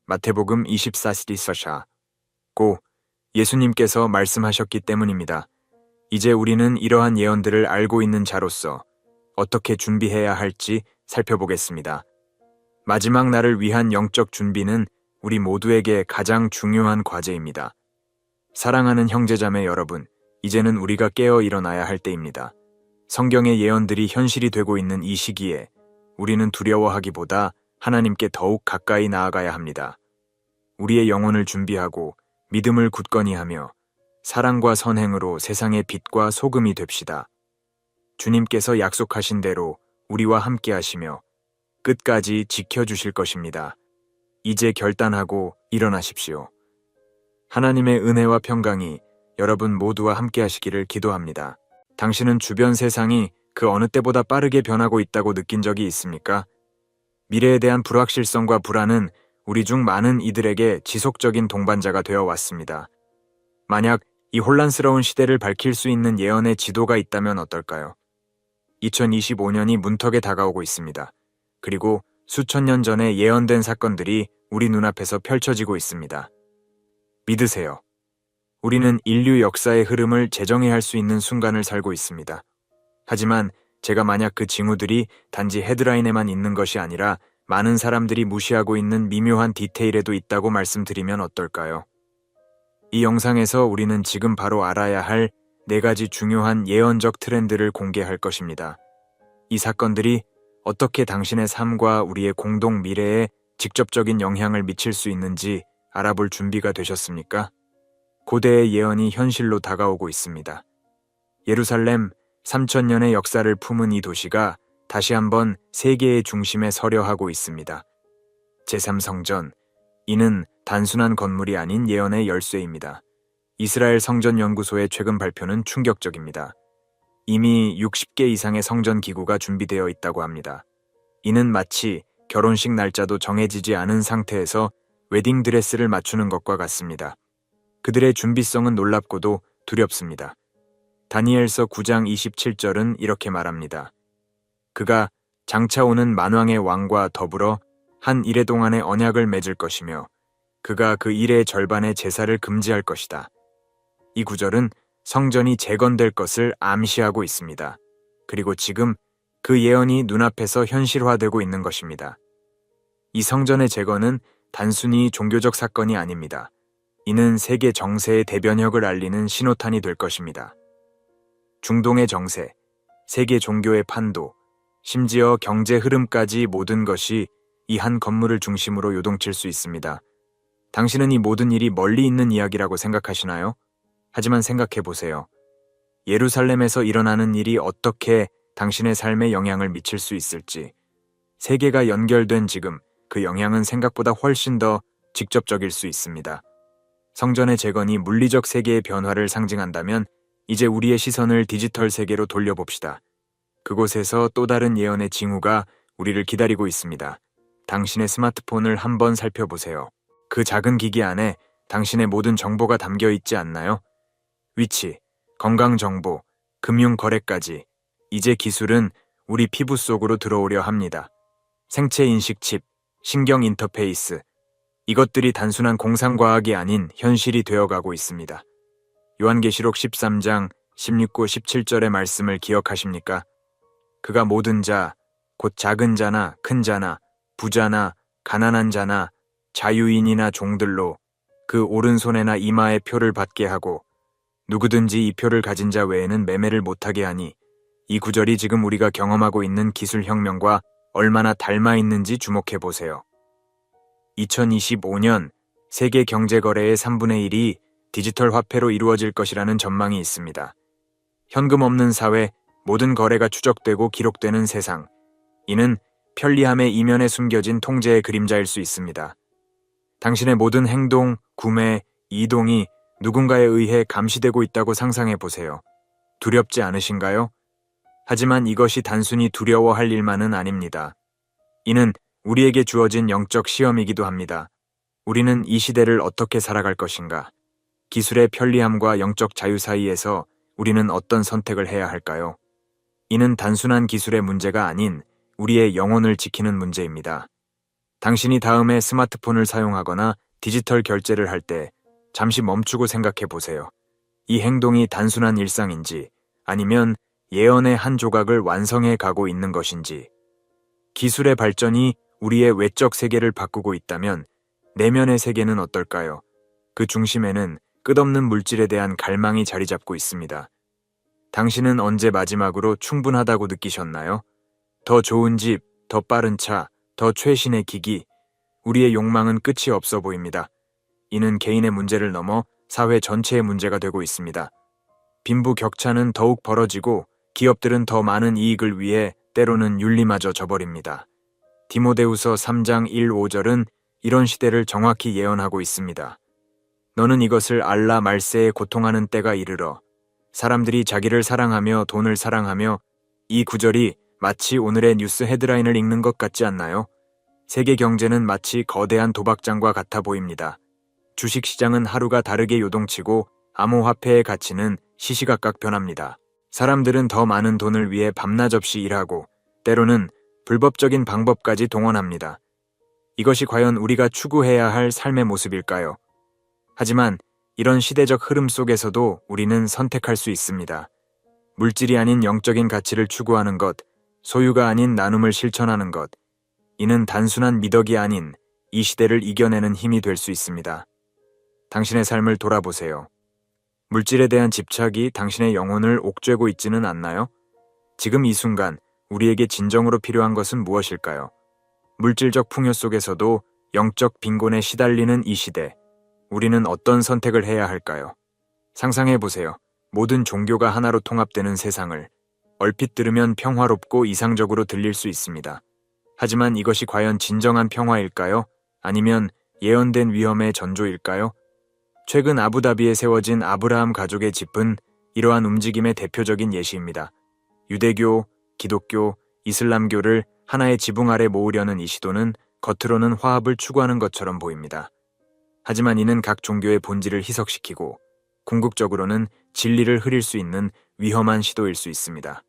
마태복음 24:4. 고 예수님께서 말씀하셨기 때문입니다. 이제 우리는 이러한 예언들을 알고 있는 자로서 어떻게 준비해야 할지 살펴보겠습니다. 마지막 날을 위한 영적 준비는 우리 모두에게 가장 중요한 과제입니다. 사랑하는 형제자매 여러분, 이제는 우리가 깨어 일어나야 할 때입니다. 성경의 예언들이 현실이 되고 있는 이 시기에 우리는 두려워하기보다 하나님께 더욱 가까이 나아가야 합니다. 우리의 영혼을 준비하고 믿음을 굳건히 하며 사랑과 선행으로 세상의 빛과 소금이 됩시다. 주님께서 약속하신 대로 우리와 함께 하시며 끝까지 지켜주실 것입니다. 이제 결단하고 일어나십시오. 하나님의 은혜와 평강이 여러분 모두와 함께 하시기를 기도합니다. 당신은 주변 세상이 그 어느 때보다 빠르게 변하고 있다고 느낀 적이 있습니까? 미래에 대한 불확실성과 불안은 우리 중 많은 이들에게 지속적인 동반자가 되어 왔습니다. 만약 이 혼란스러운 시대를 밝힐 수 있는 예언의 지도가 있다면 어떨까요? 2025년이 문턱에 다가오고 있습니다. 그리고 수천 년 전에 예언된 사건들이 우리 눈앞에서 펼쳐지고 있습니다. 믿으세요. 우리는 인류 역사의 흐름을 재정의할 수 있는 순간을 살고 있습니다. 하지만 제가 만약 그 징후들이 단지 헤드라인에만 있는 것이 아니라 많은 사람들이 무시하고 있는 미묘한 디테일에도 있다고 말씀드리면 어떨까요? 이 영상에서 우리는 지금 바로 알아야 할 4가지 중요한 예언적 트렌드를 공개할 것입니다. 이 사건들이 어떻게 당신의 삶과 우리의 공동 미래에 직접적인 영향을 미칠 수 있는지 알아볼 준비가 되셨습니까? 고대의 예언이 현실로 다가오고 있습니다. 예루살렘 3000년의 역사를 품은 이 도시가 다시 한번 세계의 중심에 서려 하고 있습니다. 제3성전, 이는 단순한 건물이 아닌 예언의 열쇠입니다. 이스라엘 성전연구소의 최근 발표는 충격적입니다. 이미 60개 이상의 성전 기구가 준비되어 있다고 합니다. 이는 마치 결혼식 날짜도 정해지지 않은 상태에서 웨딩드레스를 맞추는 것과 같습니다. 그들의 준비성은 놀랍고도 두렵습니다. 다니엘서 9장 27절은 이렇게 말합니다. 그가 장차 오는 만왕의 왕과 더불어 한 이래 동안의 언약을 맺을 것이며 그가 그 일의 절반의 제사를 금지할 것이다. 이 구절은 성전이 재건될 것을 암시하고 있습니다. 그리고 지금 그 예언이 눈앞에서 현실화되고 있는 것입니다. 이 성전의 재건은 단순히 종교적 사건이 아닙니다. 이는 세계 정세의 대변혁을 알리는 신호탄이 될 것입니다. 중동의 정세, 세계 종교의 판도, 심지어 경제 흐름까지 모든 것이 이 한 건물을 중심으로 요동칠 수 있습니다. 당신은 이 모든 일이 멀리 있는 이야기라고 생각하시나요? 하지만 생각해 보세요. 예루살렘에서 일어나는 일이 어떻게 당신의 삶에 영향을 미칠 수 있을지. 세계가 연결된 지금 그 영향은 생각보다 훨씬 더 직접적일 수 있습니다. 성전의 재건이 물리적 세계의 변화를 상징한다면 이제 우리의 시선을 디지털 세계로 돌려봅시다. 그곳에서 또 다른 예언의 징후가 우리를 기다리고 있습니다. 당신의 스마트폰을 한번 살펴보세요. 그 작은 기기 안에 당신의 모든 정보가 담겨 있지 않나요? 위치, 건강 정보, 금융 거래까지. 이제 기술은 우리 피부 속으로 들어오려 합니다. 생체 인식 칩, 신경 인터페이스. 이것들이 단순한 공상과학이 아닌 현실이 되어가고 있습니다. 요한계시록 13장 16고 17절의 말씀을 기억하십니까? 그가 모든 자, 곧 작은 자나 큰 자나 부자나 가난한 자나 자유인이나 종들로 그 오른손에나 이마에 표를 받게 하고 누구든지 이 표를 가진 자 외에는 매매를 못하게 하니 이 구절이 지금 우리가 경험하고 있는 기술혁명과 얼마나 닮아 있는지 주목해 보세요. 2025년 세계 경제거래의 3분의 1이 디지털 화폐로 이루어질 것이라는 전망이 있습니다. 현금 없는 사회, 모든 거래가 추적되고 기록되는 세상. 이는 편리함의 이면에 숨겨진 통제의 그림자일 수 있습니다. 당신의 모든 행동, 구매, 이동이 누군가에 의해 감시되고 있다고 상상해 보세요. 두렵지 않으신가요? 하지만 이것이 단순히 두려워할 일만은 아닙니다. 이는 우리에게 주어진 영적 시험이기도 합니다. 우리는 이 시대를 어떻게 살아갈 것인가? 기술의 편리함과 영적 자유 사이에서 우리는 어떤 선택을 해야 할까요? 이는 단순한 기술의 문제가 아닌 우리의 영혼을 지키는 문제입니다. 당신이 다음에 스마트폰을 사용하거나 디지털 결제를 할 때 잠시 멈추고 생각해 보세요. 이 행동이 단순한 일상인지 아니면 예언의 한 조각을 완성해 가고 있는 것인지. 기술의 발전이 우리의 외적 세계를 바꾸고 있다면 내면의 세계는 어떨까요? 그 중심에는 끝없는 물질에 대한 갈망이 자리 잡고 있습니다. 당신은 언제 마지막으로 충분하다고 느끼셨나요? 더 좋은 집, 더 빠른 차, 더 최신의 기기. 우리의 욕망은 끝이 없어 보입니다. 이는 개인의 문제를 넘어 사회 전체의 문제가 되고 있습니다. 빈부격차는 더욱 벌어지고 기업들은 더 많은 이익을 위해 때로는 윤리마저 저버립니다. 디모데후서 3장 1, 5절은 이런 시대를 정확히 예언하고 있습니다. 너는 이것을 알라 말세에 고통하는 때가 이르러 사람들이 자기를 사랑하며 돈을 사랑하며. 이 구절이 마치 오늘의 뉴스 헤드라인을 읽는 것 같지 않나요? 세계 경제는 마치 거대한 도박장과 같아 보입니다. 주식시장은 하루가 다르게 요동치고 암호화폐의 가치는 시시각각 변합니다. 사람들은 더 많은 돈을 위해 밤낮 없이 일하고 때로는 불법적인 방법까지 동원합니다. 이것이 과연 우리가 추구해야 할 삶의 모습일까요? 하지만 이런 시대적 흐름 속에서도 우리는 선택할 수 있습니다. 물질이 아닌 영적인 가치를 추구하는 것, 소유가 아닌 나눔을 실천하는 것, 이는 단순한 미덕이 아닌 이 시대를 이겨내는 힘이 될 수 있습니다. 당신의 삶을 돌아보세요. 물질에 대한 집착이 당신의 영혼을 옥죄고 있지는 않나요? 지금 이 순간 우리에게 진정으로 필요한 것은 무엇일까요? 물질적 풍요 속에서도 영적 빈곤에 시달리는 이 시대, 우리는 어떤 선택을 해야 할까요? 상상해보세요. 모든 종교가 하나로 통합되는 세상을. 얼핏 들으면 평화롭고 이상적으로 들릴 수 있습니다. 하지만 이것이 과연 진정한 평화일까요? 아니면 예언된 위험의 전조일까요? 최근 아부다비에 세워진 아브라함 가족의 집은 이러한 움직임의 대표적인 예시입니다. 유대교, 기독교, 이슬람교를 하나의 지붕 아래 모으려는 이 시도는 겉으로는 화합을 추구하는 것처럼 보입니다. 하지만 이는 각 종교의 본질을 희석시키고 궁극적으로는 진리를 흐릴 수 있는 위험한 시도일 수 있습니다.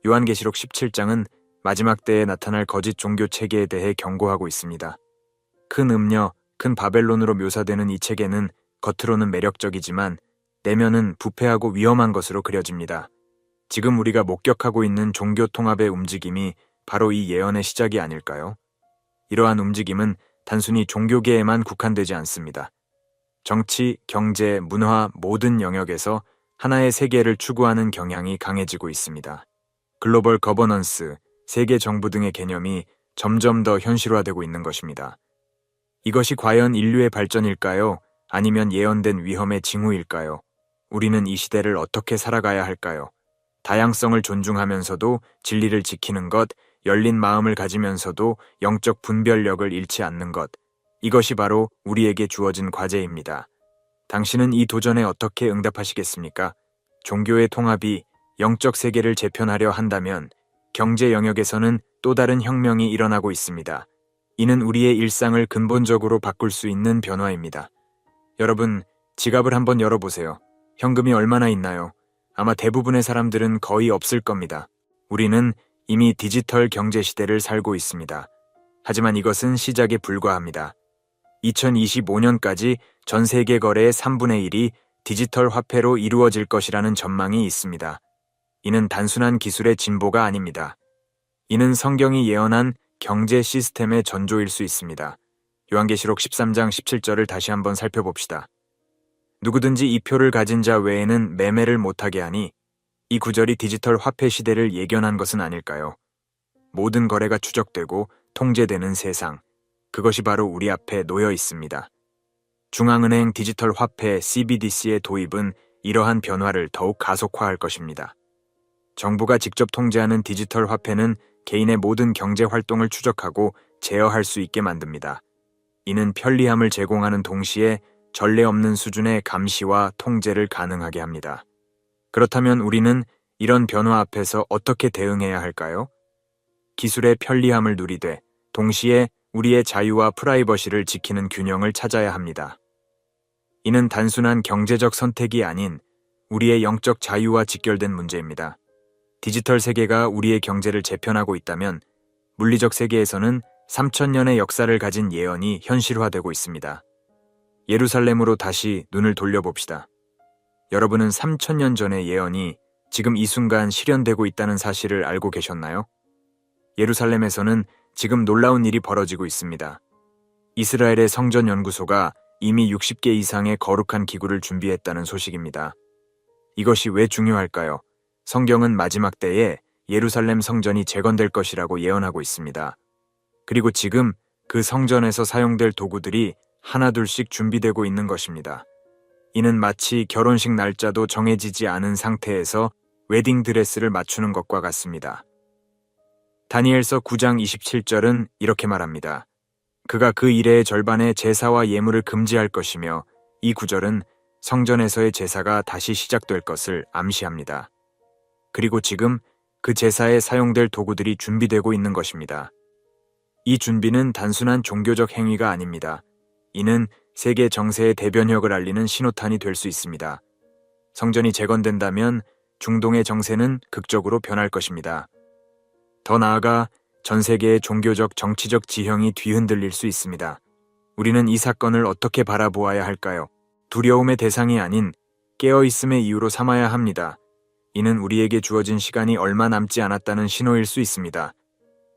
요한계시록 17장은 마지막 때에 나타날 거짓 종교 체계에 대해 경고하고 있습니다. 큰 음녀, 큰 바벨론으로 묘사되는 이 체계는 겉으로는 매력적이지만 내면은 부패하고 위험한 것으로 그려집니다. 지금 우리가 목격하고 있는 종교 통합의 움직임이 바로 이 예언의 시작이 아닐까요? 이러한 움직임은 단순히 종교계에만 국한되지 않습니다. 정치, 경제, 문화 모든 영역에서 하나의 세계를 추구하는 경향이 강해지고 있습니다. 글로벌 거버넌스, 세계 정부 등의 개념이 점점 더 현실화되고 있는 것입니다. 이것이 과연 인류의 발전일까요? 아니면 예언된 위험의 징후일까요? 우리는 이 시대를 어떻게 살아가야 할까요? 다양성을 존중하면서도 진리를 지키는 것, 열린 마음을 가지면서도 영적 분별력을 잃지 않는 것. 이것이 바로 우리에게 주어진 과제입니다. 당신은 이 도전에 어떻게 응답하시겠습니까? 종교의 통합이 영적 세계를 재편하려 한다면 경제 영역에서는 또 다른 혁명이 일어나고 있습니다. 이는 우리의 일상을 근본적으로 바꿀 수 있는 변화입니다. 여러분, 지갑을 한번 열어보세요. 현금이 얼마나 있나요? 아마 대부분의 사람들은 거의 없을 겁니다. 우리는 이미 디지털 경제 시대를 살고 있습니다. 하지만 이것은 시작에 불과합니다. 2025년까지 전 세계 거래의 3분의 1이 디지털 화폐로 이루어질 것이라는 전망이 있습니다. 이는 단순한 기술의 진보가 아닙니다. 이는 성경이 예언한 경제 시스템의 전조일 수 있습니다. 요한계시록 13장 17절을 다시 한번 살펴봅시다. 누구든지 이 표를 가진 자 외에는 매매를 못하게 하니, 이 구절이 디지털 화폐 시대를 예견한 것은 아닐까요? 모든 거래가 추적되고 통제되는 세상, 그것이 바로 우리 앞에 놓여 있습니다. 중앙은행 디지털 화폐 CBDC의 도입은 이러한 변화를 더욱 가속화할 것입니다. 정부가 직접 통제하는 디지털 화폐는 개인의 모든 경제 활동을 추적하고 제어할 수 있게 만듭니다. 이는 편리함을 제공하는 동시에 전례 없는 수준의 감시와 통제를 가능하게 합니다. 그렇다면 우리는 이런 변화 앞에서 어떻게 대응해야 할까요? 기술의 편리함을 누리되 동시에 우리의 자유와 프라이버시를 지키는 균형을 찾아야 합니다. 이는 단순한 경제적 선택이 아닌 우리의 영적 자유와 직결된 문제입니다. 디지털 세계가 우리의 경제를 재편하고 있다면 물리적 세계에서는 3000년의 역사를 가진 예언이 현실화되고 있습니다. 예루살렘으로 다시 눈을 돌려봅시다. 여러분은 3000년 전의 예언이 지금 이 순간 실현되고 있다는 사실을 알고 계셨나요? 예루살렘에서는 지금 놀라운 일이 벌어지고 있습니다. 이스라엘의 성전 연구소가 이미 60개 이상의 거룩한 기구를 준비했다는 소식입니다. 이것이 왜 중요할까요? 성경은 마지막 때에 예루살렘 성전이 재건될 것이라고 예언하고 있습니다. 그리고 지금 그 성전에서 사용될 도구들이 하나둘씩 준비되고 있는 것입니다. 이는 마치 결혼식 날짜도 정해지지 않은 상태에서 웨딩드레스를 맞추는 것과 같습니다. 다니엘서 9장 27절은 이렇게 말합니다. 그가 그 이래의 절반의 제사와 예물을 금지할 것이며 이 구절은 성전에서의 제사가 다시 시작될 것을 암시합니다. 그리고 지금 그 제사에 사용될 도구들이 준비되고 있는 것입니다. 이 준비는 단순한 종교적 행위가 아닙니다. 이는 세계 정세의 대변혁을 알리는 신호탄이 될 수 있습니다. 성전이 재건된다면 중동의 정세는 극적으로 변할 것입니다. 더 나아가 전 세계의 종교적, 정치적 지형이 뒤흔들릴 수 있습니다. 우리는 이 사건을 어떻게 바라보아야 할까요? 두려움의 대상이 아닌 깨어있음의 이유로 삼아야 합니다. 이는 우리에게 주어진 시간이 얼마 남지 않았다는 신호일 수 있습니다.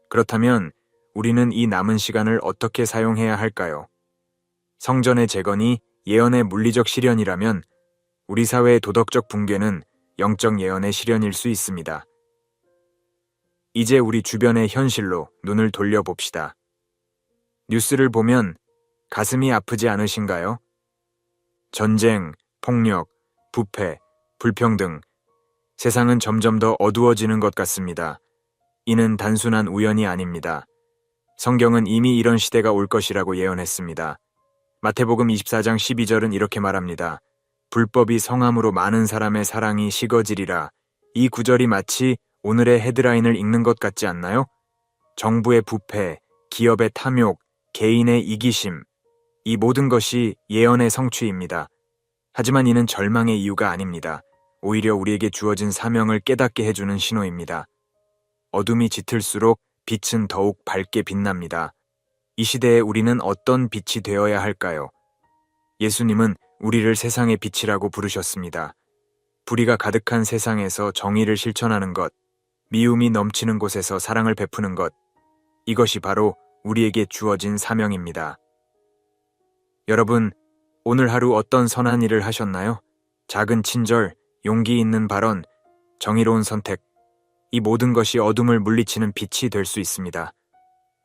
그렇다면 우리는 이 남은 시간을 어떻게 사용해야 할까요? 성전의 재건이 예언의 물리적 실현이라면 우리 사회의 도덕적 붕괴는 영적 예언의 실현일 수 있습니다. 이제 우리 주변의 현실로 눈을 돌려봅시다. 뉴스를 보면 가슴이 아프지 않으신가요? 전쟁, 폭력, 부패, 불평등, 세상은 점점 더 어두워지는 것 같습니다. 이는 단순한 우연이 아닙니다. 성경은 이미 이런 시대가 올 것이라고 예언했습니다. 마태복음 24장 12절은 이렇게 말합니다. 불법이 성함으로 많은 사람의 사랑이 식어지리라. 이 구절이 마치 오늘의 헤드라인을 읽는 것 같지 않나요? 정부의 부패, 기업의 탐욕, 개인의 이기심, 이 모든 것이 예언의 성취입니다. 하지만 이는 절망의 이유가 아닙니다. 오히려 우리에게 주어진 사명을 깨닫게 해주는 신호입니다. 어둠이 짙을수록 빛은 더욱 밝게 빛납니다. 이 시대에 우리는 어떤 빛이 되어야 할까요? 예수님은 우리를 세상의 빛이라고 부르셨습니다. 불의가 가득한 세상에서 정의를 실천하는 것, 미움이 넘치는 곳에서 사랑을 베푸는 것, 이것이 바로 우리에게 주어진 사명입니다. 여러분, 오늘 하루 어떤 선한 일을 하셨나요? 작은 친절, 용기 있는 발언, 정의로운 선택, 이 모든 것이 어둠을 물리치는 빛이 될 수 있습니다.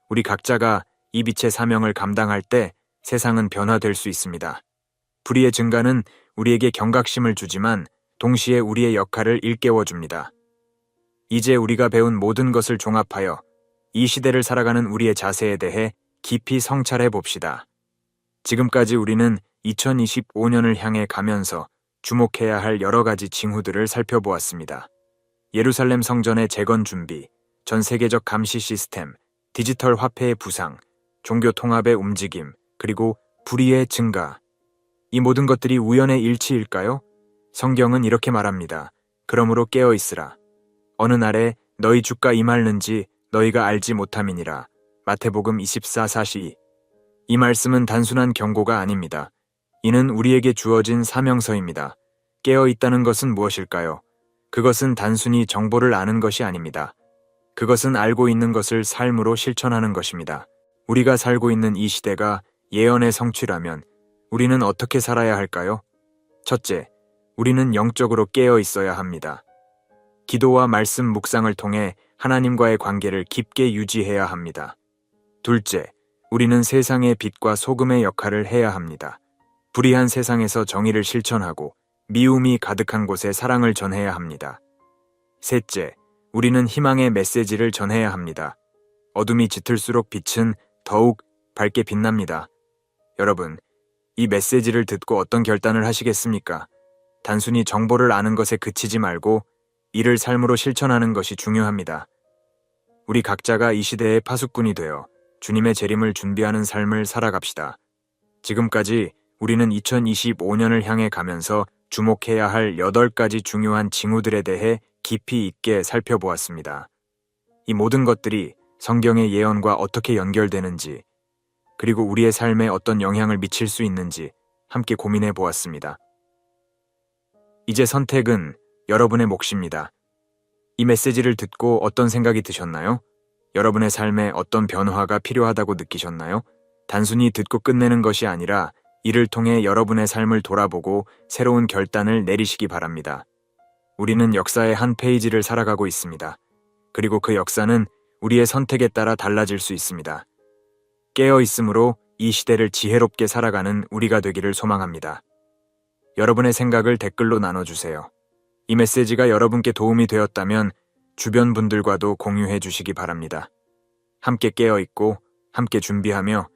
우리 각자가 이 빛의 사명을 감당할 때 세상은 변화될 수 있습니다. 불의의 증가는 우리에게 경각심을 주지만 동시에 우리의 역할을 일깨워줍니다. 이제 우리가 배운 모든 것을 종합하여 이 시대를 살아가는 우리의 자세에 대해 깊이 성찰해 봅시다. 지금까지 우리는 2025년을 향해 가면서 주목해야 할 여러 가지 징후들을 살펴보았습니다. 예루살렘 성전의 재건 준비, 전 세계적 감시 시스템, 디지털 화폐의 부상, 종교 통합의 움직임, 그리고 불의의 증가. 이 모든 것들이 우연의 일치일까요? 성경은 이렇게 말합니다. 그러므로 깨어 있으라. 어느 날에 너희 주가 임할는지 너희가 알지 못함이니라. 마태복음 24:42. 이 말씀은 단순한 경고가 아닙니다. 이는 우리에게 주어진 사명서입니다. 깨어 있다는 것은 무엇일까요? 그것은 단순히 정보를 아는 것이 아닙니다. 그것은 알고 있는 것을 삶으로 실천하는 것입니다. 우리가 살고 있는 이 시대가 예언의 성취라면 우리는 어떻게 살아야 할까요? 첫째, 우리는 영적으로 깨어 있어야 합니다. 기도와 말씀 묵상을 통해 하나님과의 관계를 깊게 유지해야 합니다. 둘째, 우리는 세상의 빛과 소금의 역할을 해야 합니다. 불의한 세상에서 정의를 실천하고 미움이 가득한 곳에 사랑을 전해야 합니다. 셋째, 우리는 희망의 메시지를 전해야 합니다. 어둠이 짙을수록 빛은 더욱 밝게 빛납니다. 여러분, 이 메시지를 듣고 어떤 결단을 하시겠습니까? 단순히 정보를 아는 것에 그치지 말고 이를 삶으로 실천하는 것이 중요합니다. 우리 각자가 이 시대의 파수꾼이 되어 주님의 재림을 준비하는 삶을 살아갑시다. 지금까지 우리는 2025년을 향해 가면서 주목해야 할 8가지 중요한 징후들에 대해 깊이 있게 살펴보았습니다. 이 모든 것들이 성경의 예언과 어떻게 연결되는지, 그리고 우리의 삶에 어떤 영향을 미칠 수 있는지 함께 고민해 보았습니다. 이제 선택은 여러분의 몫입니다. 이 메시지를 듣고 어떤 생각이 드셨나요? 여러분의 삶에 어떤 변화가 필요하다고 느끼셨나요? 단순히 듣고 끝내는 것이 아니라 이를 통해 여러분의 삶을 돌아보고 새로운 결단을 내리시기 바랍니다. 우리는 역사의 한 페이지를 살아가고 있습니다. 그리고 그 역사는 우리의 선택에 따라 달라질 수 있습니다. 깨어 있음으로 이 시대를 지혜롭게 살아가는 우리가 되기를 소망합니다. 여러분의 생각을 댓글로 나눠주세요. 이 메시지가 여러분께 도움이 되었다면 주변 분들과도 공유해 주시기 바랍니다. 함께 깨어 있고 함께 준비하며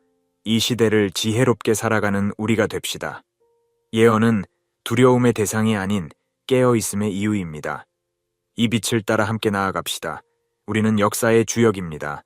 이 시대를 지혜롭게 살아가는 우리가 됩시다. 예언은 두려움의 대상이 아닌 깨어 있음의 이유입니다. 이 빛을 따라 함께 나아갑시다. 우리는 역사의 주역입니다.